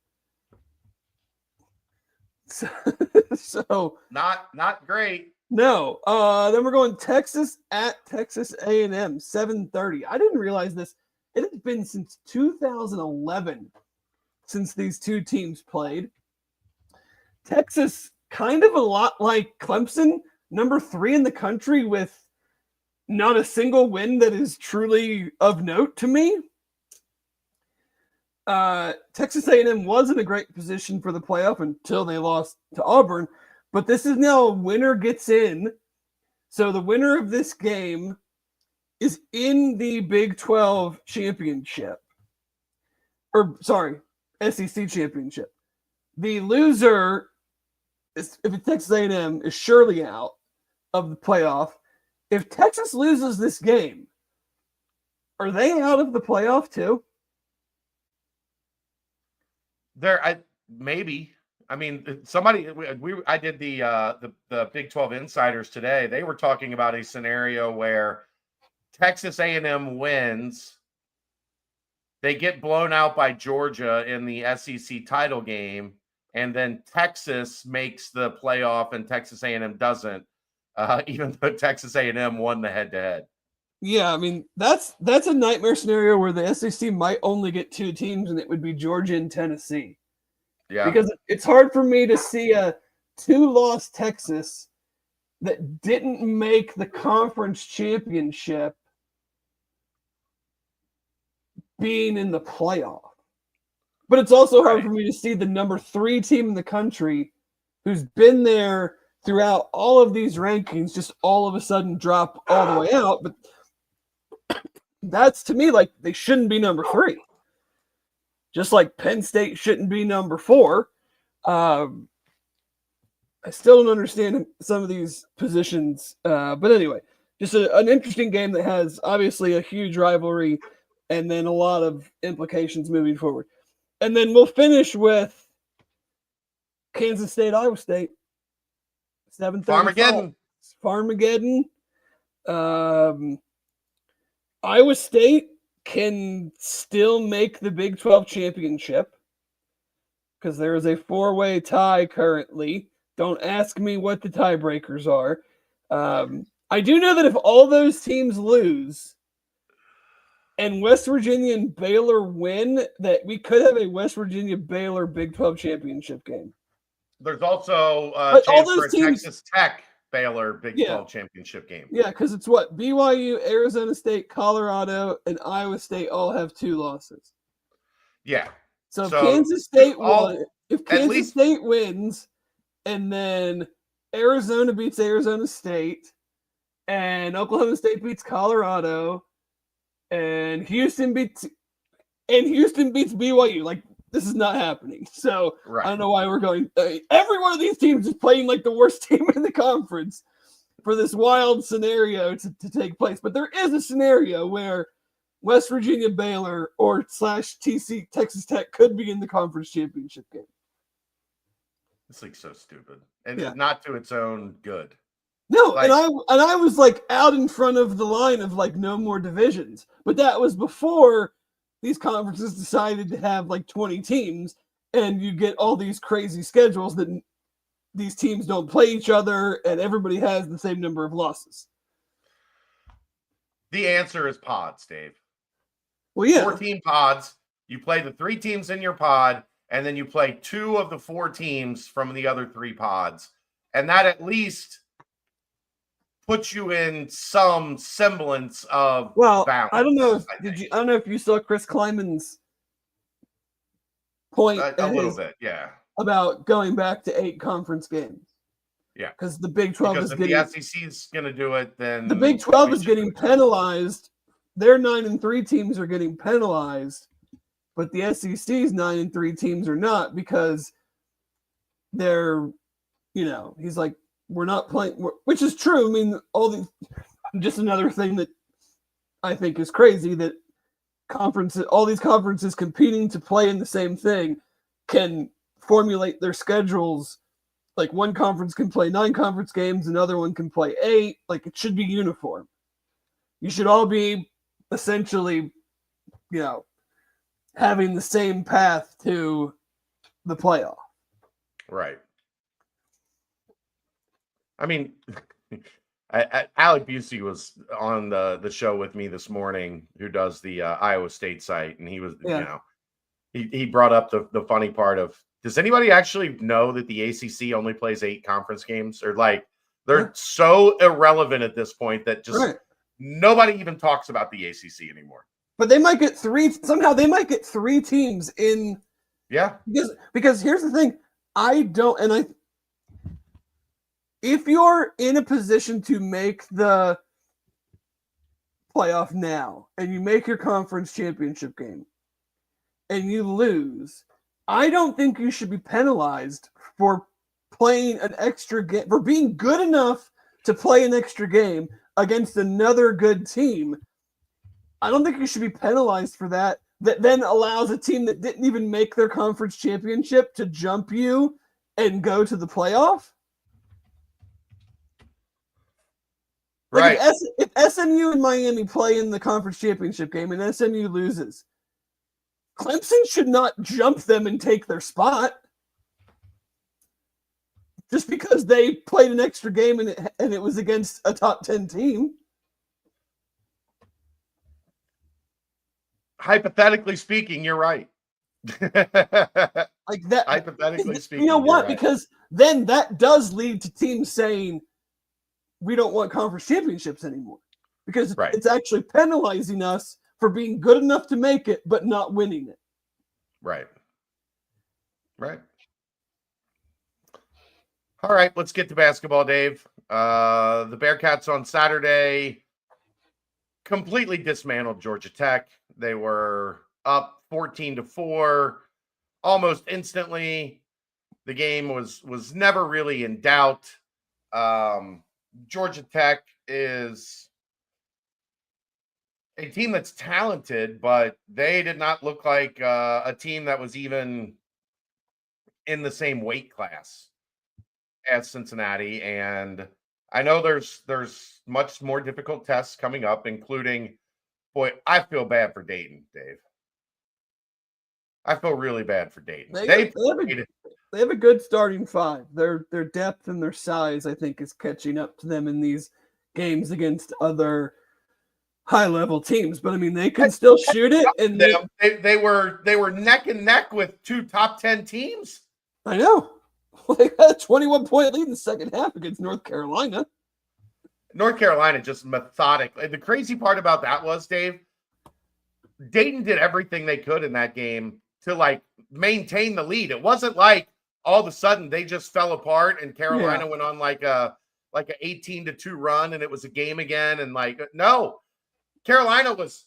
So not great. No. Then we're going Texas at Texas A&M, 7:30. I didn't realize this. It has been since 2011 since these two teams played. Texas, kind of a lot like Clemson, number 3 in the country with not a single win that is truly of note to me. Texas A&M was in a great position for the playoff until they lost to Auburn, but this is now a winner gets in. So the winner of this game is in the Big 12 championship. SEC championship. The loser, if it's Texas A&M, is surely out of the playoff. If Texas loses this game, are they out of the playoff too? Maybe. I mean, I did the Big 12 Insiders today. They were talking about a scenario where Texas A&M wins, they get blown out by Georgia in the SEC title game, and then Texas makes the playoff and Texas A&M doesn't, even though Texas A&M won the head-to-head. Yeah, I mean, that's a nightmare scenario where the SEC might only get 2 teams, and it would be Georgia and Tennessee. Yeah. Because it's hard for me to see a 2-loss Texas that didn't make the conference championship being in the playoff. But it's also hard for me to see the number 3 team in the country who's been there throughout all of these rankings just all of a sudden drop all the way out. But that's, to me, like they shouldn't be number 3. Just like Penn State shouldn't be number 4. I still don't understand some of these positions. But anyway, just an interesting game that has obviously a huge rivalry and then a lot of implications moving forward. And then we'll finish with Kansas State, Iowa State. 7:35. Farmageddon. Iowa State can still make the Big 12 championship because there is a 4-way tie currently. Don't ask me what the tiebreakers are. I do know that if all those teams lose and West Virginia and Baylor win, that we could have a West Virginia-Baylor Big 12 championship game. There's also a chance for a Texas Tech Baylor Big 12 championship game. Yeah, because it's what? BYU, Arizona State, Colorado, and Iowa State all have 2 losses. Yeah. So Kansas State State wins, and then Arizona beats Arizona State, and Oklahoma State beats Colorado, and Houston beats BYU. Like, this is not happening. So I don't know why we're going. Every one of these teams is playing like the worst team in the conference for this wild scenario to take place. But there is a scenario where West Virginia, Baylor, or /TC Texas Tech could be in the conference championship game. This league's so stupid, and not to its own good. No, like, and I was like out in front of the line of like no more divisions, but that was before these conferences decided to have like 20 teams, and you get all these crazy schedules that these teams don't play each other, and everybody has the same number of losses. The answer is pods, Dave. Well, yeah. 14 pods. You play the 3 teams in your pod, and then you play 2 of the 4 teams from the other 3 pods. And that at least puts you in some semblance of balance. I don't know if you saw Chris Kleiman's point a little bit, yeah, about going back to 8 conference games. Yeah, because the Big 12 because if the SEC is going to do it, then the Big 12 is getting penalized. Their 9-3 teams are getting penalized, but the SEC's 9-3 teams are not, because they're, he's like, we're not playing, which is true. I mean, just another thing that I think is crazy, that all these conferences competing to play in the same thing can formulate their schedules. Like, one conference can play 9 conference games, another one can play 8. Like, it should be uniform. You should all be essentially, having the same path to the playoff. Right. I mean, Alec Busey was on the show with me this morning, who does the Iowa State site, and he was, he brought up the funny part of, does anybody actually know that the ACC only plays 8 conference games? Or like, they're so irrelevant at this point that just nobody even talks about the ACC anymore. But they might get 3 somehow. They might get 3 teams in. Yeah. Because here's the thing, if you're in a position to make the playoff now and you make your conference championship game and you lose, I don't think you should be penalized for playing an extra game, for being good enough to play an extra game against another good team. I don't think you should be penalized for that. That then allows a team that didn't even make their conference championship to jump you and go to the playoff. Right. Like if SMU and Miami play in the conference championship game and SMU loses, Clemson should not jump them and take their spot just because they played an extra game and it was against a top 10 team. Hypothetically speaking, you're right. Like that. Hypothetically speaking, you know what? Right. Because then that does lead to teams saying, we don't want conference championships anymore, because it's actually penalizing us for being good enough to make it, but not winning it. Right. All right, let's get to basketball, Dave. The Bearcats on Saturday completely dismantled Georgia Tech. They were up 14-4 almost instantly. The game was never really in doubt. Georgia Tech is a team that's talented, but they did not look like a team that was even in the same weight class as Cincinnati. And I know there's much more difficult tests coming up, including, boy, I feel bad for Dayton, Dave. I feel really bad for Dayton. They have a good starting 5. Their depth and their size, I think, is catching up to them in these games against other high-level teams. But I mean, they can still shoot it, and they were neck and neck with 2 top 10 teams. I know. They had a 21-point lead in the second half against North Carolina. North Carolina just methodically. The crazy part about that was, Dave, Dayton did everything they could in that game to like maintain the lead. It wasn't like all of a sudden they just fell apart and Carolina went on like a 18-2 run and it was a game again. And like, no, Carolina was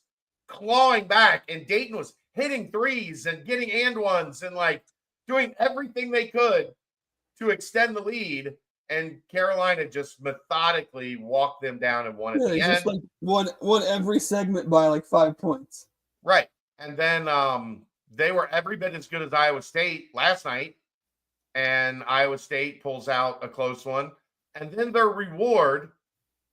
clawing back and Dayton was hitting threes and getting and ones and like doing everything they could to extend the lead. And Carolina just methodically walked them down and won at the end. Just like won every segment by like 5 points. Right. And then they were every bit as good as Iowa State last night. And Iowa State pulls out a close one. And then their reward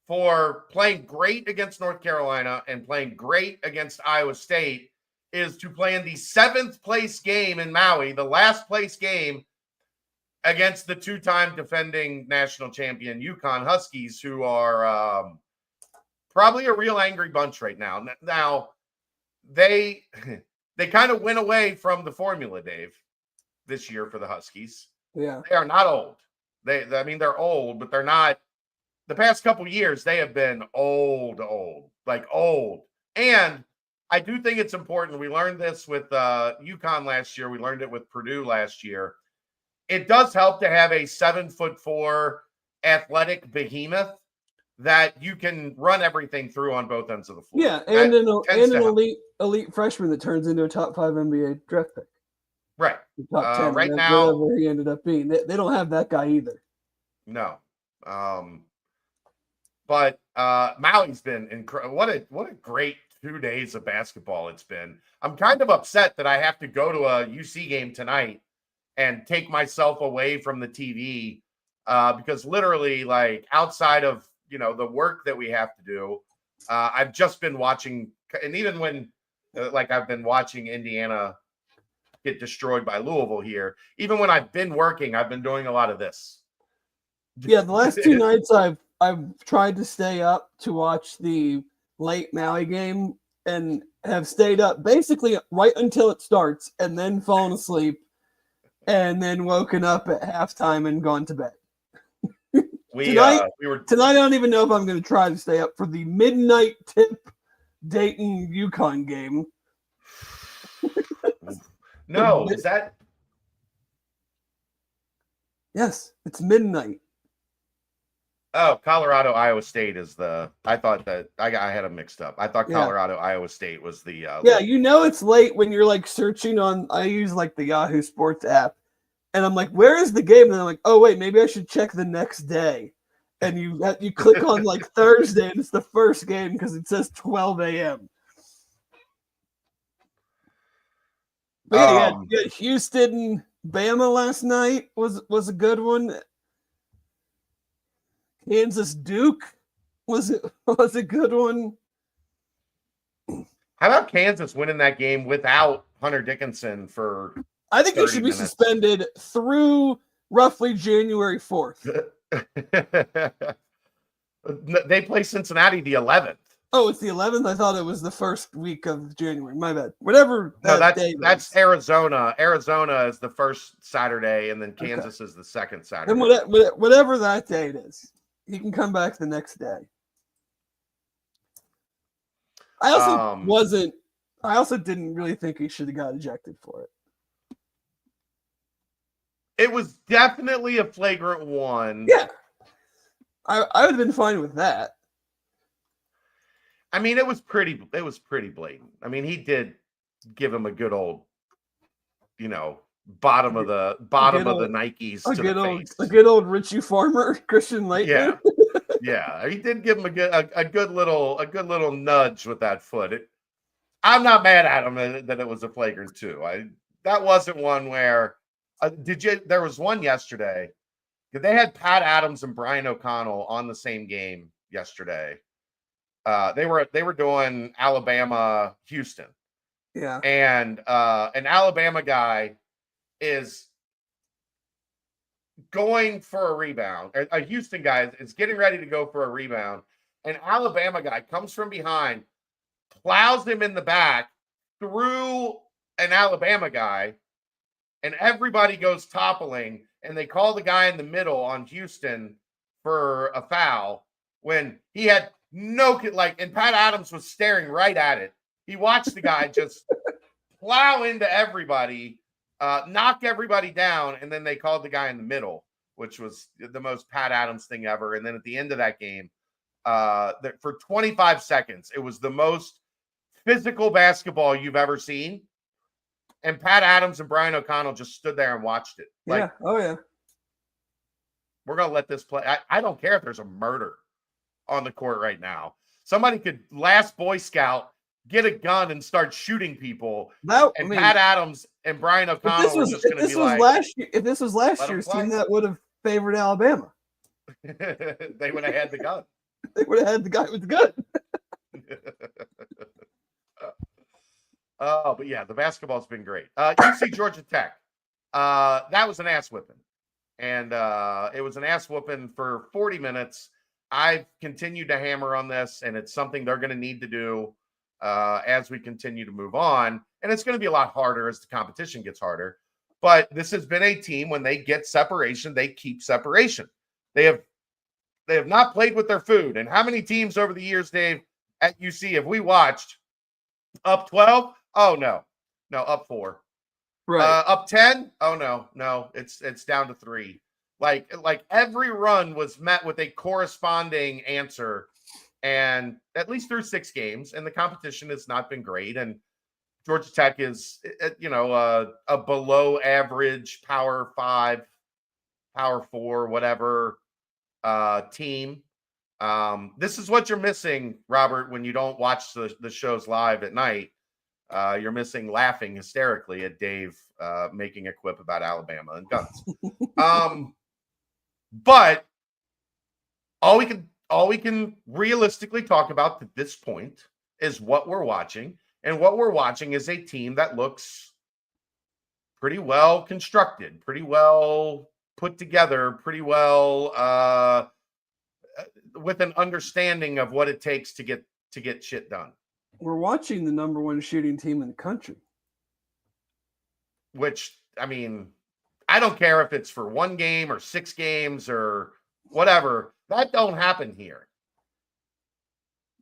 for playing great against North Carolina and playing great against Iowa State is to play in the 7th place game in Maui, the last place game against the 2-time defending national champion UConn Huskies, who are probably a real angry bunch right now. Now, they kind of went away from the formula, Dave, this year for the Huskies. Yeah. They are not old. They're old, but they're not. The past couple years, they have been old. And I do think it's important. We learned this with UConn last year. We learned it with Purdue last year. It does help to have a 7'4" athletic behemoth that you can run everything through on both ends of the floor. Yeah, and an elite freshman that turns into a top 5 NBA draft pick. Right. Top 10, right now, whatever he ended up being. They don't have that guy either. No. But Maui's been incredible. What a great 2 days of basketball it's been. I'm kind of upset that I have to go to a UC game tonight and take myself away from the TV because literally, like, outside of the work that we have to do, I've just been watching and even when like I've been watching Indiana get destroyed by Louisville here, even when I've been working, I've been doing a lot of this. Yeah, the last 2 nights I've tried to stay up to watch the late Maui game and have stayed up basically right until it starts and then fallen asleep and then woken up at halftime and gone to bed. Tonight I don't even know if I'm going to try to stay up for the midnight tip Dayton UConn game. No, is that? Yes, it's midnight. Oh, Colorado, Iowa State is the. I thought that I had them mixed up. I thought Colorado, Iowa State was the. Yeah, you know it's late when you're like searching on. I use like the Yahoo Sports app, and I'm like, "Where is the game?" And I'm like, "Oh wait, maybe I should check the next day." And you click on like Thursday, and it's the first game because it says 12 a.m. But yeah, Houston, Bama last night was a good one. Kansas Duke was a good one. How about Kansas winning that game without Hunter Dickinson for? I think he should be suspended through roughly January 4th. They play Cincinnati the 11th. Oh, it's the 11th. I thought it was the first week of January. My bad. Whatever. That's Arizona. Arizona is the first Saturday, and then Kansas is the second Saturday. And whatever that date is, he can come back the next day. I also didn't really think he should have got ejected for it. It was definitely a flagrant one. Yeah. I would have been fine with that. I mean, it was pretty blatant. I mean, he did give him a good old, bottom of the Nikes to the face. A good old Richie Farmer, Christian Laettner. Yeah. Yeah, he did give him a good little nudge with that foot. I'm not mad at him that it was a flagrant 2. That wasn't one where there was one yesterday. They had Pat Adams and Brian O'Connell on the same game yesterday. They were doing Alabama Houston. Yeah. And an Alabama guy is going for a rebound. A Houston guy is getting ready to go for a rebound. An Alabama guy comes from behind, plows him in the back through an Alabama guy, and everybody goes toppling, and they call the guy in the middle on Houston for a foul when he had and Pat Adams was staring right at it. He watched the guy just plow into everybody, knock everybody down, and then they called the guy in the middle, which was the most Pat Adams thing ever. And then at the end of that game, for 25 seconds, it was the most physical basketball you've ever seen. And Pat Adams and Brian O'Connell just stood there and watched it. Yeah. Oh, yeah. We're going to let this play. I don't care if there's a murder on the court right now. Somebody could, last Boy Scout, get a gun and start shooting people. Pat Adams and Brian O'Connell were just going to be like... If this was last year's team, that would have favored Alabama. They would have had the gun. They would have had the guy with the gun. But yeah, the basketball's been great. UC Georgia Tech. That was an ass whipping. And it was an ass whooping for 40 minutes. I've continued to hammer on this, and it's something they're going to need to do as we continue to move on. And it's going to be a lot harder as the competition gets harder. But this has been a team, when they get separation, they keep separation. They have not played with their food. And how many teams over the years, Dave, at UC have we watched? Up 12? Oh, no. No, up 4. Right. Up 10? Oh, no. It's down to 3. Like every run was met with a corresponding answer, and at least through 6 games, and the competition has not been great. And Georgia Tech is, a below average Power 5, Power 4, whatever team. This is what you're missing, Robert, when you don't watch the shows live at night. You're missing laughing hysterically at Dave making a quip about Alabama and guns. But all we can realistically talk about at this point is what we're watching. And what we're watching is a team that looks pretty well constructed, pretty well put together, pretty well with an understanding of what it takes to get shit done. We're watching the number one shooting team in the country. Which, I mean, I don't care if it's for 1 game or 6 games or whatever. That don't happen here.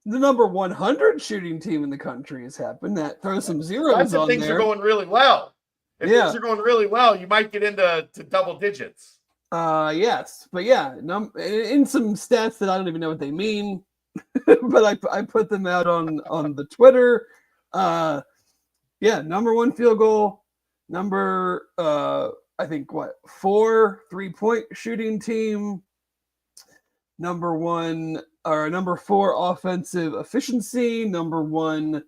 The number 100 shooting team in the country has happened. That throws some zeros on things there. Are going really well. If things are going really well, you might get into double digits. Yes, but yeah, in some stats that I don't even know what they mean, but I put them out on the Twitter. Number 1 field goal, number I think 4 3-point shooting team, number 4 offensive efficiency, number 1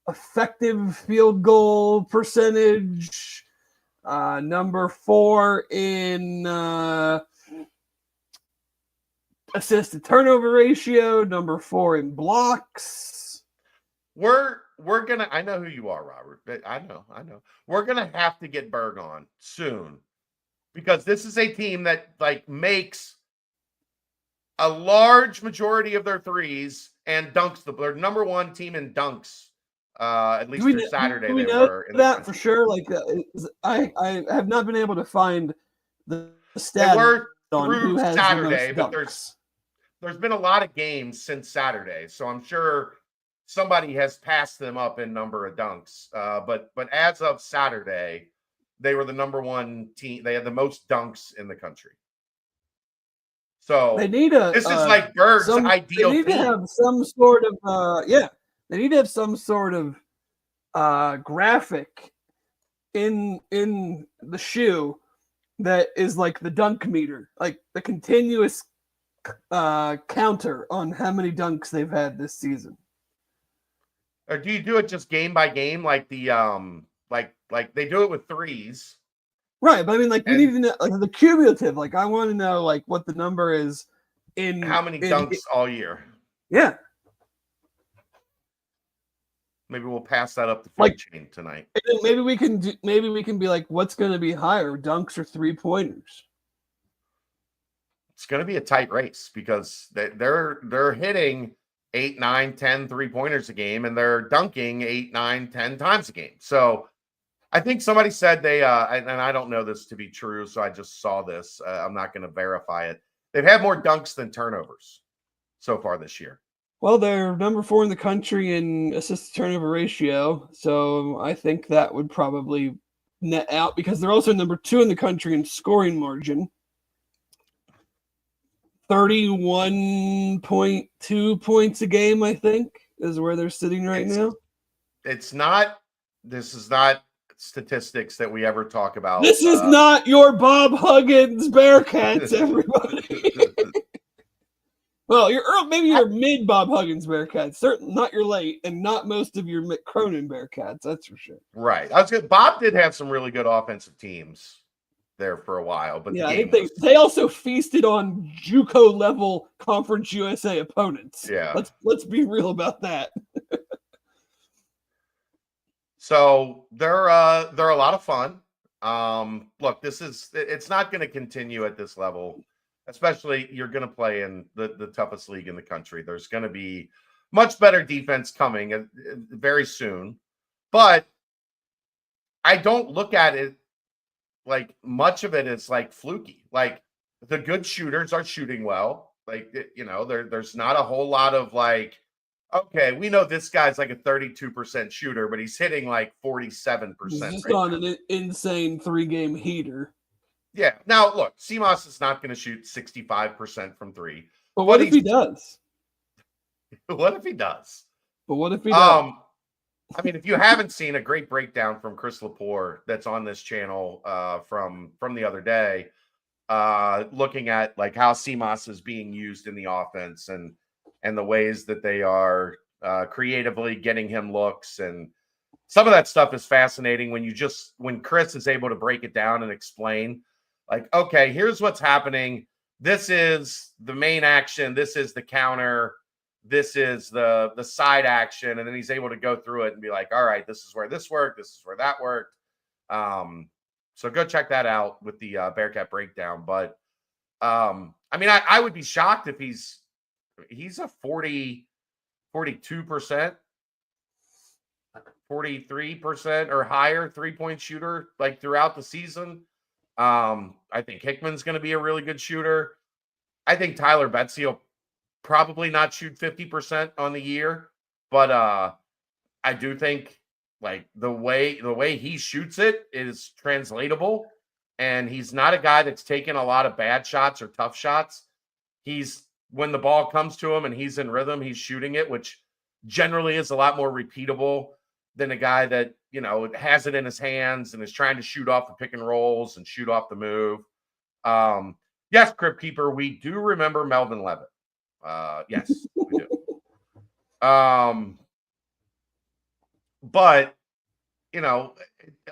effective field goal percentage, number 4 in assist to turnover ratio, number 4 in blocks. We're gonna. I know who you are, Robert. But I know. We're gonna have to get Berg on soon because this is a team that makes a large majority of their threes and dunks. They're number 1 team in dunks. At least through Saturday, do we know that for sure? I have not been able to find the stat on who has Saturday, the most dunks. But there's been a lot of games since Saturday, so I'm sure somebody has passed them up in number of dunks. But as of Saturday, they were the number 1 team. They had the most dunks in the country. So they need this is like Berg's ideal. They need to have some sort of They need to have some sort of graphic in the shoe that is like the dunk meter, like the continuous counter on how many dunks they've had this season. Or do you do it just game by game, like the like they do it with threes? Right, but I mean, we need to know the cumulative. I want to know what the number is in how many dunks all year. Yeah. Maybe we'll pass that up the food chain tonight. Maybe we can be what's going to be higher, dunks or 3-pointers? It's going to be a tight race because they're hitting 8, 9, 10 3-pointers a game, and they're dunking 8, 9, 10 times a game. So I think somebody said they and I don't know this to be true, so I just saw this. I'm not going to verify it. They've had more dunks than turnovers so far this year. Well, they're number 4 in the country in assist to turnover ratio, so I think that would probably net out because they're also number 2 in the country in scoring margin. 31.2 points a game, I think, is where they're sitting now. This is not statistics that we ever talk about. This is not your Bob Huggins Bearcats, everybody. Well, maybe you're mid Bob Huggins Bearcats, certainly not your late, and not most of your Mick Cronin Bearcats. That's for sure. Right. Bob did have some really good offensive teams there for a while, but yeah, they also feasted on JUCO level Conference USA opponents. Yeah, let's be real about that. So they're a lot of fun. Look, it's not going to continue at this level. Especially, you're going to play in the toughest league in the country. There's going to be much better defense coming very soon. But I don't look at it much of it is fluky. The good shooters are shooting well. There's not a whole lot of okay, we know this guy's a 32% shooter, but he's hitting 47%. He's just on an insane 3-game heater. Yeah. Now, look, Simas is not going to shoot 65% from 3. But what if he does? What if he does? But what if he does? I mean, if you haven't seen a great breakdown from Chris Lepore that's on this channel from the other day, looking at how Simas is being used in the offense and the ways that they are creatively getting him looks, and some of that stuff is fascinating when Chris is able to break it down and explain. Okay, here's what's happening. This is the main action. This is the counter. this is the side action, and then he's able to go through it and be like, all right, this is where this worked, this is where that worked. So go check that out with the Bearcat breakdown. But I mean, I would be shocked if he's a 42%, 43% or higher 3-point shooter like throughout the season. I think Hickman's going to be a really good shooter. I think Tyler Betsy will probably not shoot 50% on the year, but I do think like the way he shoots it is translatable, and he's not a guy that's taken a lot of bad shots or tough shots. He's when the ball comes to him and he's in rhythm, he's shooting it, which generally is a lot more repeatable than a guy that, you know, has it in his hands and is trying to shoot off the pick and rolls and shoot off the move. Yes, Crypt Keeper, we do remember Melvin Levitt. Yes, we do. But, you know,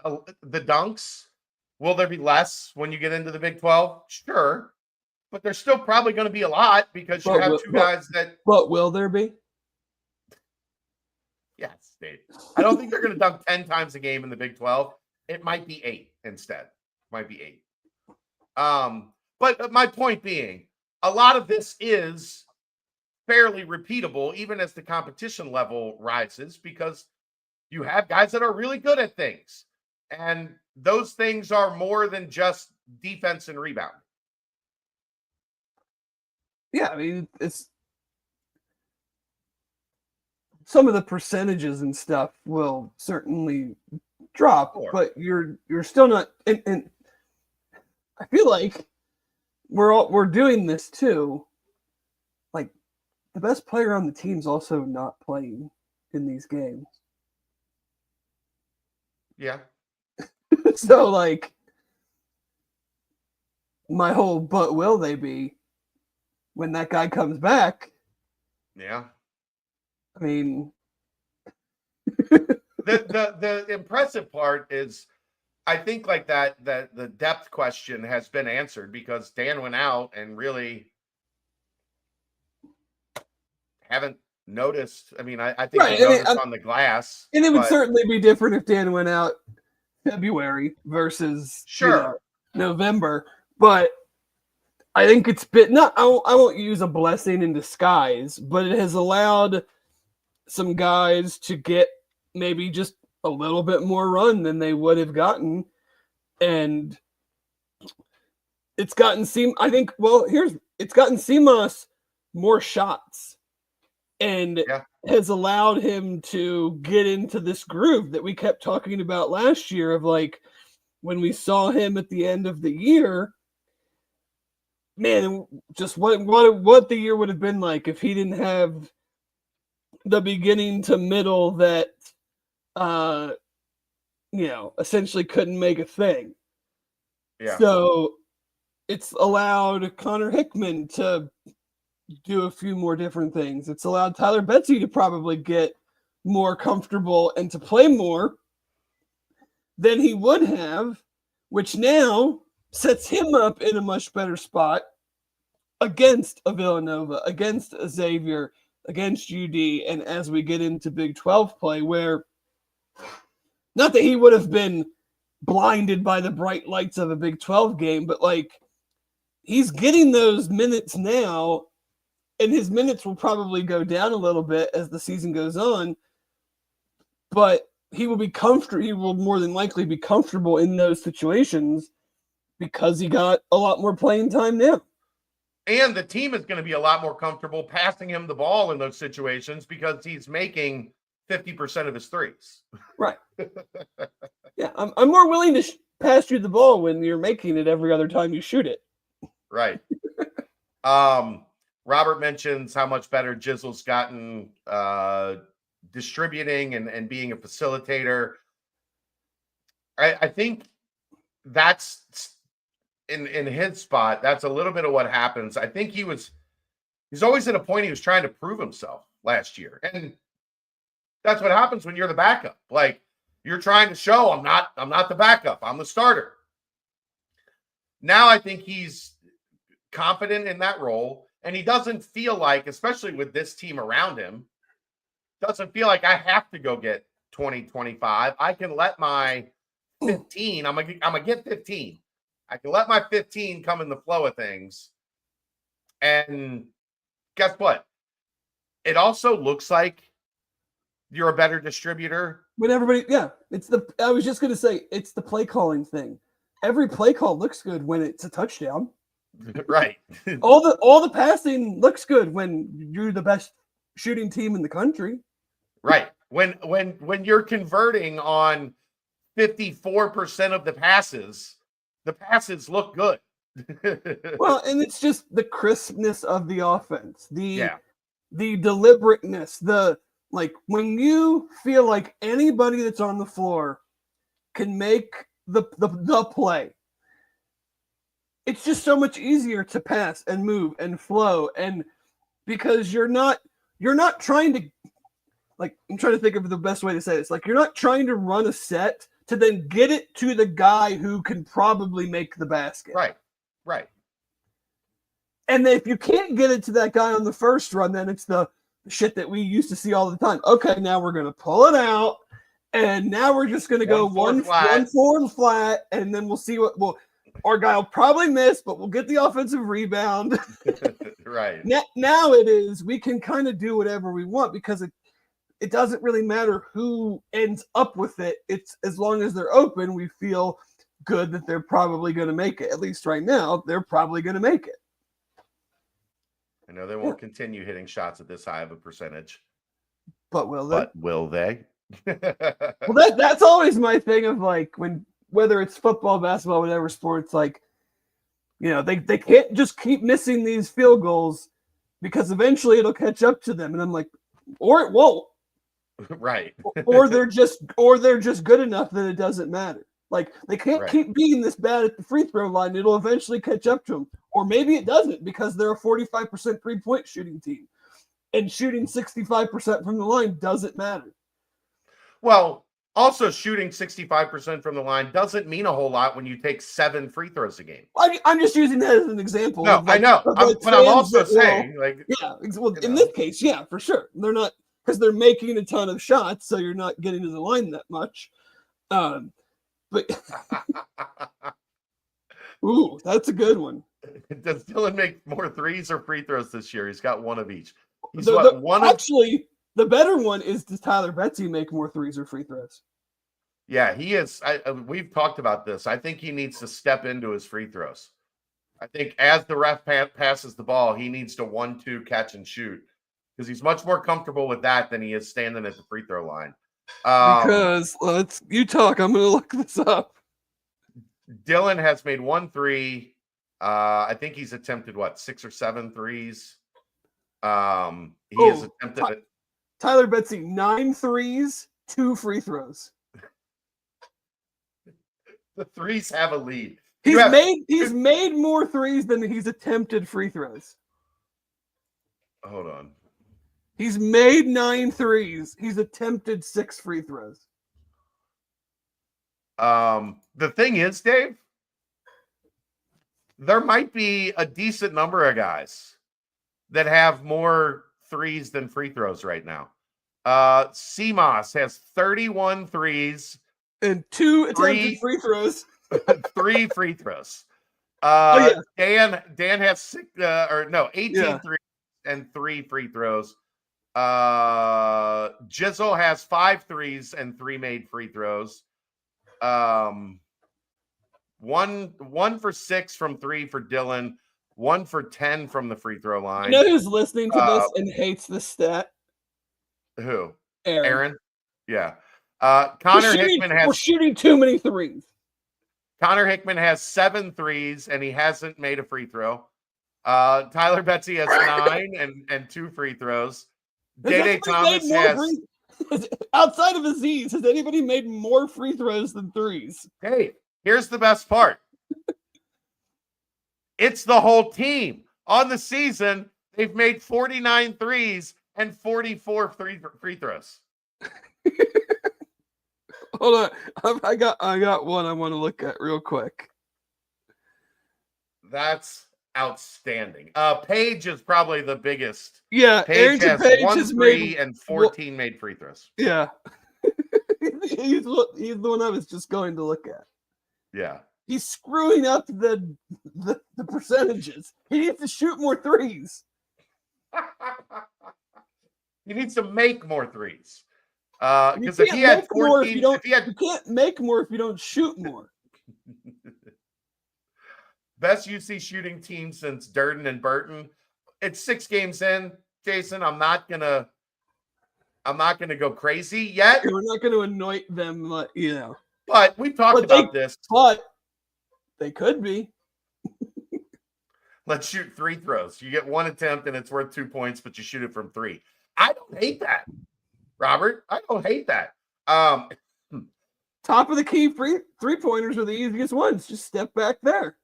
the dunks, will there be less when you get into the Big 12? Sure. But there's still probably going to be a lot because you have two guys that. But will there be? Yes, Dave. I don't think they're going to dunk 10 times a game in the Big 12. It might be 8 instead. Might be 8. But my point being, a lot of this is fairly repeatable, even as the competition level rises, because you have guys that are really good at things. And those things are more than just defense and rebound. Yeah, I mean, it's some of the percentages and stuff will certainly drop, but you're still not. And I feel like we're doing this too. Like the best player on the team's also not playing in these games. Yeah. So like my whole but will they be when that guy comes back? Yeah. I mean the impressive part is I think like that the depth question has been answered because Dan went out and really haven't noticed. I mean, I think he noticed on the glass. And it would certainly be different if Dan went out February versus November. But I think it's been I won't use a blessing in disguise, but it has allowed some guys to get maybe just a little bit more run than they would have gotten. And it's gotten it's gotten Simas more shots and has allowed him to get into this groove that we kept talking about last year of like when we saw him at the end of the year, man, just what the year would have been like if he didn't have the beginning to middle that essentially couldn't make a thing. Yeah. So it's allowed Connor Hickman to do a few more different things. It's allowed Tyler Betsy to probably get more comfortable and to play more than he would have, which now sets him up in a much better spot against a Villanova, against a Xavier, against UD, and as we get into Big 12 play, where not that he would have been blinded by the bright lights of a Big 12 game, but like he's getting those minutes now, and his minutes will probably go down a little bit as the season goes on, but he will be comfortable. He will more than likely be comfortable in those situations because he got a lot more playing time now. And the team is going to be a lot more comfortable passing him the ball in those situations because he's making 50% of his threes. Right. Yeah, I'm more willing to pass you the ball when you're making it every other time you shoot it. Right. Robert mentions how much better Jizzle's gotten distributing and being a facilitator. I think that's in his spot. That's a little bit of what happens. I think he's always at a point he was trying to prove himself last year. And that's what happens when you're the backup. Like you're trying to show I'm not the backup. I'm the starter. Now I think he's confident in that role. And he doesn't feel like, especially with this team around him, doesn't feel like I have to go get 20, 25. I can let my 15, I'm gonna get 15. I can let my 15 come in the flow of things. And guess what? It also looks like you're a better distributor. When everybody, I was just gonna say, it's the play calling thing. Every play call looks good when it's a touchdown. Right. all the passing looks good when you're the best shooting team in the country. Right. When you're converting on 54% of the passes look good. Well, and it's just the crispness of the offense, the deliberateness, when you feel like anybody that's on the floor can make the play. It's just so much easier to pass and move and flow, and because you're not trying to, I'm trying to think of the best way to say this. You're not trying to run a set to then get it to the guy who can probably make the basket. Right. And if you can't get it to that guy on the first run, then it's the shit that we used to see all the time. Okay, now we're going to pull it out, and now we're just going to go one forward flat, and then we'll see our guy will probably miss, but we'll get the offensive rebound. Right. Now it is, we can kind of do whatever we want because it doesn't really matter who ends up with it. It's as long as they're open, we feel good that they're probably going to make it. At least right now, they're probably going to make it. I know they won't continue hitting shots at this high of a percentage. But will they? Well, that's always my thing of whether it's football, basketball, whatever sports, they can't just keep missing these field goals because eventually it'll catch up to them. And I'm like, or it won't. Right. or they're just good enough that it doesn't matter. They can't keep being this bad at the free throw line. It'll eventually catch up to them. Or maybe it doesn't because they're a 45% 3-point shooting team. And shooting 65% from the line doesn't matter. Well, also shooting 65% from the line doesn't mean a whole lot when you take 7 free throws a game. I'm just using that as an example. No, I know. But I'm also saying, in this case, for sure. They're not, because they're making a ton of shots, so you're not getting to the line that much. But ooh, that's a good one. Does Dylan make more threes or free throws this year? He's got one of each. Actually, the better one is, does Tyler Betsy make more threes or free throws? Yeah, he is. We've talked about this. I think he needs to step into his free throws. I think as the ref passes the ball, he needs to 1-2 catch and shoot because he's much more comfortable with that than he is standing at the free throw line. Because you talk, I'm going to look this up. Dylan has made 1 3. I think he's attempted 6 or 7 threes. He has attempted it. Tyler Betsy 9 threes, 2 free throws. The threes have a lead. He's made more threes than he's attempted free throws. Hold on. He's made 9 threes. He's attempted 6 free throws. The thing is, Dave, there might be a decent number of guys that have more threes than free throws right now. CMOS has 31 threes and 2 attempted free throws. 3 free throws. Dan has 18 threes and 3 free throws. Jizzle has 5 threes and 3 made free throws. 1 for 6 from 3 for Dylan. 1 for 10 from the free throw line. You know who's listening to this and hates this stat? Who? Aaron. Yeah. Connor Hickman we're shooting too many threes. Connor Hickman has 7 threes and he hasn't made a free throw. Tyler Betsy has 9 and 2 free throws. Day Thomas has outside of Aziz, has anybody made more free throws than threes? Hey, here's the best part. It's the whole team. On the season, they've made 49 threes and 44 free throws. Hold on. I got one I want to look at real quick. That's outstanding. Paige is probably the biggest. Yeah, Paige has Page 1 has three made and 14 made free throws. Yeah. he's the one I was just going to look at. Yeah. He's screwing up the percentages. He needs to shoot more threes. He needs to make more threes. Because if he had 14, you can't make more if you don't shoot more. Best UC shooting team since Durden and Burton. It's 6 games in, Jason. I'm not gonna go crazy yet. We're not going to anoint them, But we've talked about this. But they could be. Let's shoot 3 throws. You get 1 attempt and it's worth 2 points, but you shoot it from 3. I don't hate that, Robert. I don't hate that. Top of the key three-pointers are the easiest ones. Just step back there.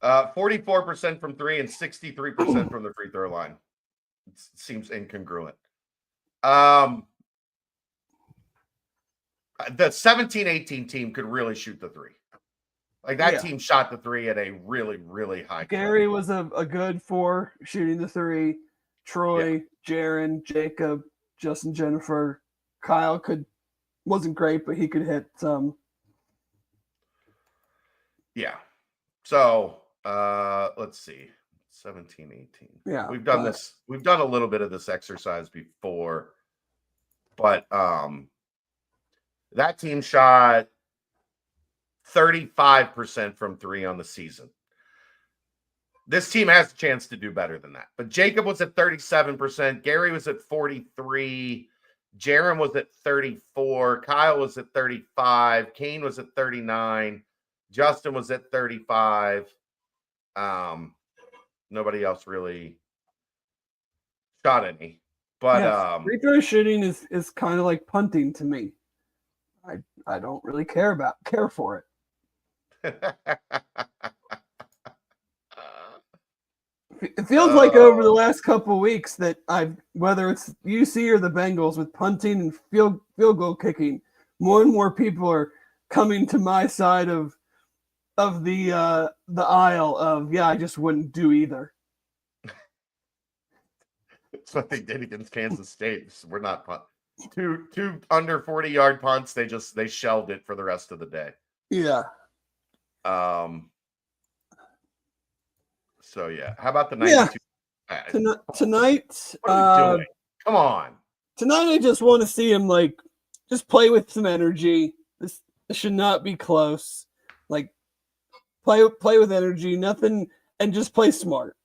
44% from 3 and 63% from the free throw line. It seems incongruent. The 17-18 team could really shoot the 3. Like that team shot the 3 at a really, really high. Gary was a good 4 shooting the 3. Troy, Jaron, Jacob, Justin, Jennifer, Kyle wasn't great, but he could hit some. Yeah. So let's see. 17-18. Yeah. We've done this. We've done a little bit of this exercise before, but that team shot 35% from 3 on the season. This team has a chance to do better than that. But Jacob was at 37%. Gary was at 43%. Jaron was at 34%. Kyle was at 35%. Kane was at 39%. Justin was at 35%. Nobody else really shot any. But free throw shooting is kind of like punting to me. I don't really care for it. It feels like over the last couple of weeks that whether it's UC or the Bengals with punting and field goal kicking, more and more people are coming to my side of the aisle of I just wouldn't do either. That's what they did against Kansas State. We're not punt. Two under 40-yard punts. They shelled it for the rest of the day. Yeah. So how about the 92? Tonight. What are we doing? Come on. Tonight, I just want to see him just play with some energy. This should not be close. Play with energy, nothing, and just play smart.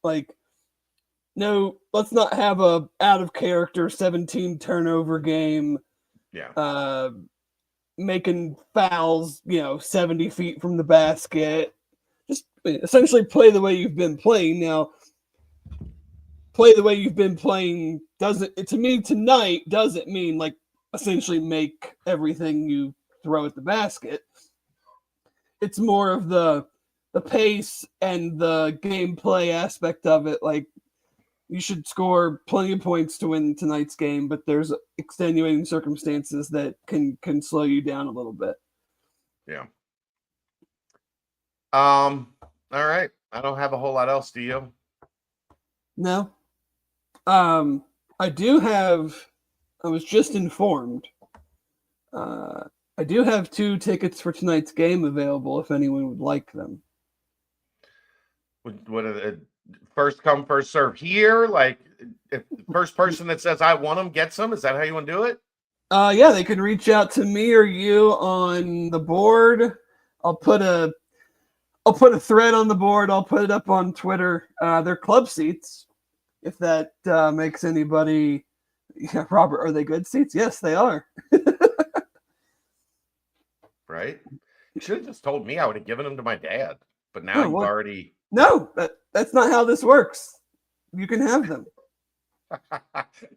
No, let's not have a out of character 17 turnover game. Yeah. Making fouls, 70 feet from the basket. Just essentially play the way you've been playing. Now, play the way you've been playing tonight doesn't mean essentially make everything you throw at the basket. It's more of the pace and the gameplay aspect of it. You should score plenty of points to win tonight's game, but there's extenuating circumstances that can slow you down a little bit. Yeah. All right. I don't have a whole lot else, do you? No. I was just informed. I do have 2 tickets for tonight's game available if anyone would like them. What are the first come, first serve here? If the first person that says I want them gets them, is that how you want to do it? Yeah, they can reach out to me or you on the board. I'll put a thread on the board. I'll put it up on Twitter. They're club seats. If that makes anybody, Robert, are they good seats? Yes, they are. Right? You should have just told me. I would have given them to my dad. But now you've already. No, that's not how this works. You can have them.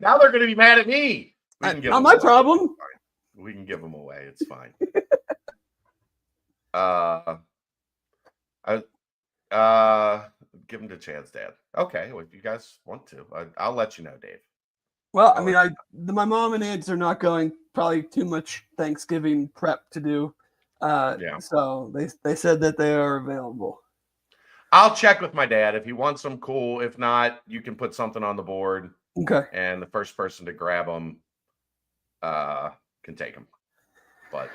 Now they're going to be mad at me. Not my problem. We can give them away. It's fine. Give them to Chad's dad. Okay, well, if you guys want to, I'll let you know, Dave. Well, I mean, my mom and aunts are not going. Probably too much Thanksgiving prep to do. So they said that they are available. I'll check with my dad. If he wants them, cool. If not, you can put something on the board. Okay. And the first person to grab them can take them. But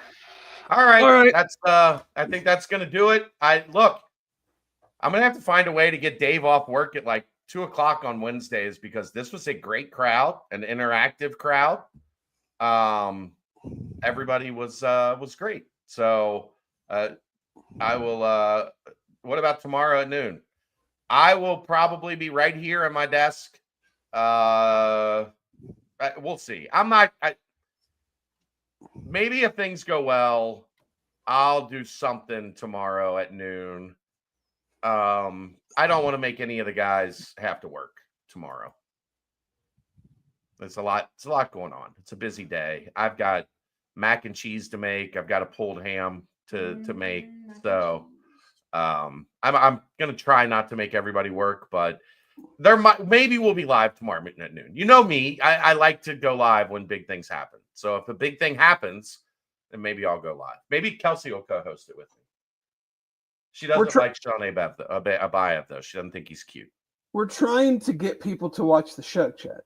all right. That's I think that's gonna do it. I'm gonna have to find a way to get Dave off work at like 2:00 on Wednesdays because this was a great crowd, an interactive crowd. Everybody was great. So I will what about tomorrow at noon? I will probably be right here at my desk. We'll see. Maybe if things go well, I'll do something tomorrow at noon. I don't want to make any of the guys have to work tomorrow. It's a lot going on. It's a busy day. I've got mac and cheese to make. I've got a pulled ham to make. So I'm gonna try not to make everybody work, but maybe we'll be live tomorrow at noon. You know me, I like to go live when big things happen. So if a big thing happens, then maybe I'll go live. Maybe Kelsey will co-host it with me. She doesn't like Sean Abayev though. She doesn't think he's cute. We're trying to get people to watch the show, Chad.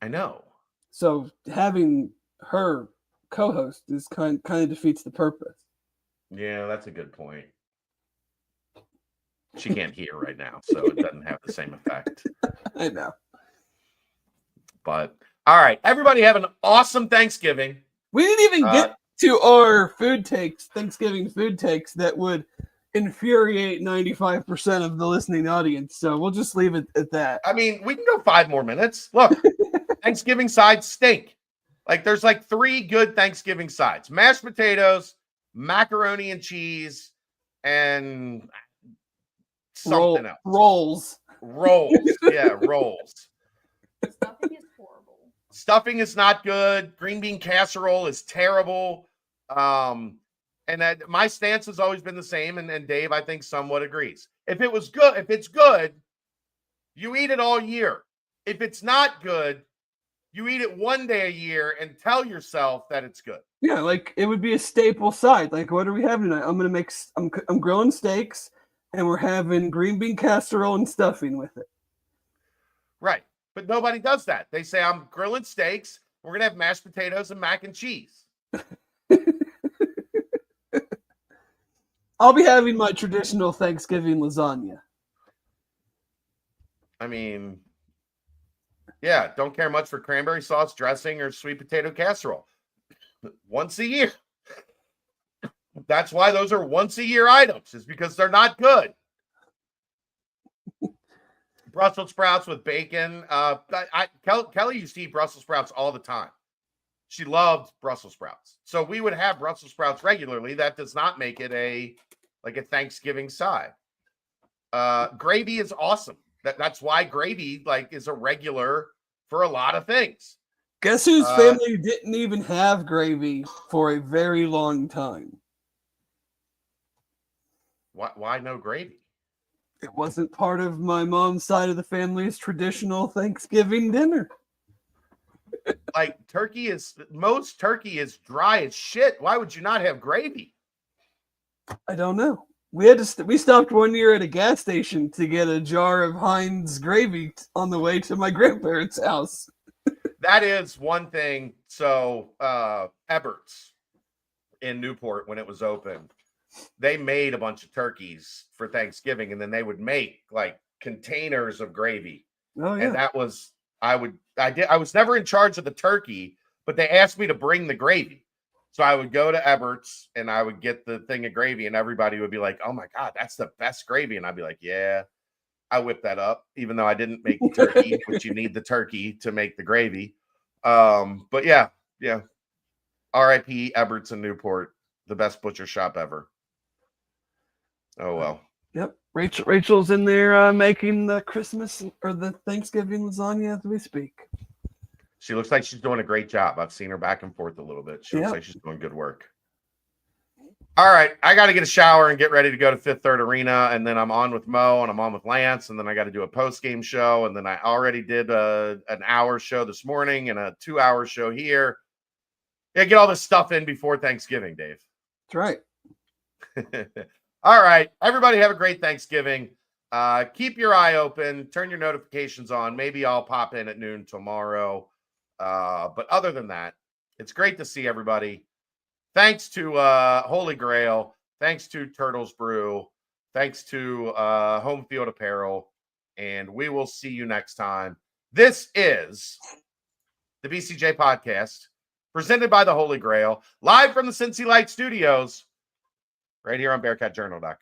I know. So having her co-host is kind of defeats the purpose. Yeah, that's a good point. She can't hear right now, so it doesn't have the same effect. I know. But all right, everybody have an awesome Thanksgiving. We didn't even get to our Thanksgiving food takes that would infuriate 95% of the listening audience. So we'll just leave it at that. I mean, we can go 5 more minutes. Look, Thanksgiving sides stink. Like there's like 3 good Thanksgiving sides: mashed potatoes, macaroni and cheese, and something else. Rolls. Yeah, rolls. Stuffing is horrible. Stuffing is not good. Green bean casserole is terrible. And my stance has always been the same. And Dave, I think, somewhat agrees. If it's good, you eat it all year. If it's not good, you eat it one day a year and tell yourself that it's good. Yeah, like it would be a staple side. Like, what are we having tonight? I'm grilling steaks, and we're having green bean casserole and stuffing with it. Right. But nobody does that. They say, I'm grilling steaks. We're going to have mashed potatoes and mac and cheese. I'll be having my traditional Thanksgiving lasagna. I mean, yeah, don't care much for cranberry sauce, dressing, or sweet potato casserole. Once a year. That's why those are once a year items, is because they're not good. Brussels sprouts with bacon. Kelly used to eat Brussels sprouts all the time. She loved Brussels sprouts. So we would have Brussels sprouts regularly. That does not make it a Thanksgiving side. Gravy is awesome. That's why gravy is a regular for a lot of things. Guess whose family didn't even have gravy for a very long time? Why no gravy? It wasn't part of my mom's side of the family's traditional Thanksgiving dinner. Like most turkey is dry as shit. Why would you not have gravy? I don't know. We stopped one year at a gas station to get a jar of Heinz gravy on the way to my grandparents' house. That is one thing. So Ebert's in Newport, when it was open, they made a bunch of turkeys for Thanksgiving, and then they would make like containers of gravy. Oh yeah. And that was I was never in charge of the turkey, but they asked me to bring the gravy. So I would go to Ebert's and I would get the thing of gravy, and everybody would be like, "Oh my God, that's the best gravy." And I'd be like, "Yeah, I whipped that up," even though I didn't make the turkey, which you need the turkey to make the gravy. But yeah. R.I.P. Ebert's in Newport, the best butcher shop ever. Oh well. Yep. Rachel's in there making the Christmas or the Thanksgiving lasagna as we speak. She looks like she's doing a great job. I've seen her back and forth a little bit. She looks like she's doing good work. All right. I got to get a shower and get ready to go to Fifth Third Arena. And then I'm on with Mo and I'm on with Lance. And then I got to do a post-game show. And then I already did an hour show this morning and a 2-hour show here. Yeah, get all this stuff in before Thanksgiving, Dave. That's right. All right. Everybody have a great Thanksgiving. Keep your eye open. Turn your notifications on. Maybe I'll pop in at noon tomorrow. But other than that, it's great to see everybody. Thanks to Holy Grail. Thanks to Turtles Brew. Thanks to HomeField Apparel. And we will see you next time. This is the BCJ Podcast, presented by the Holy Grail, live from the Cincy Light Studios, right here on BearcatJournal.com.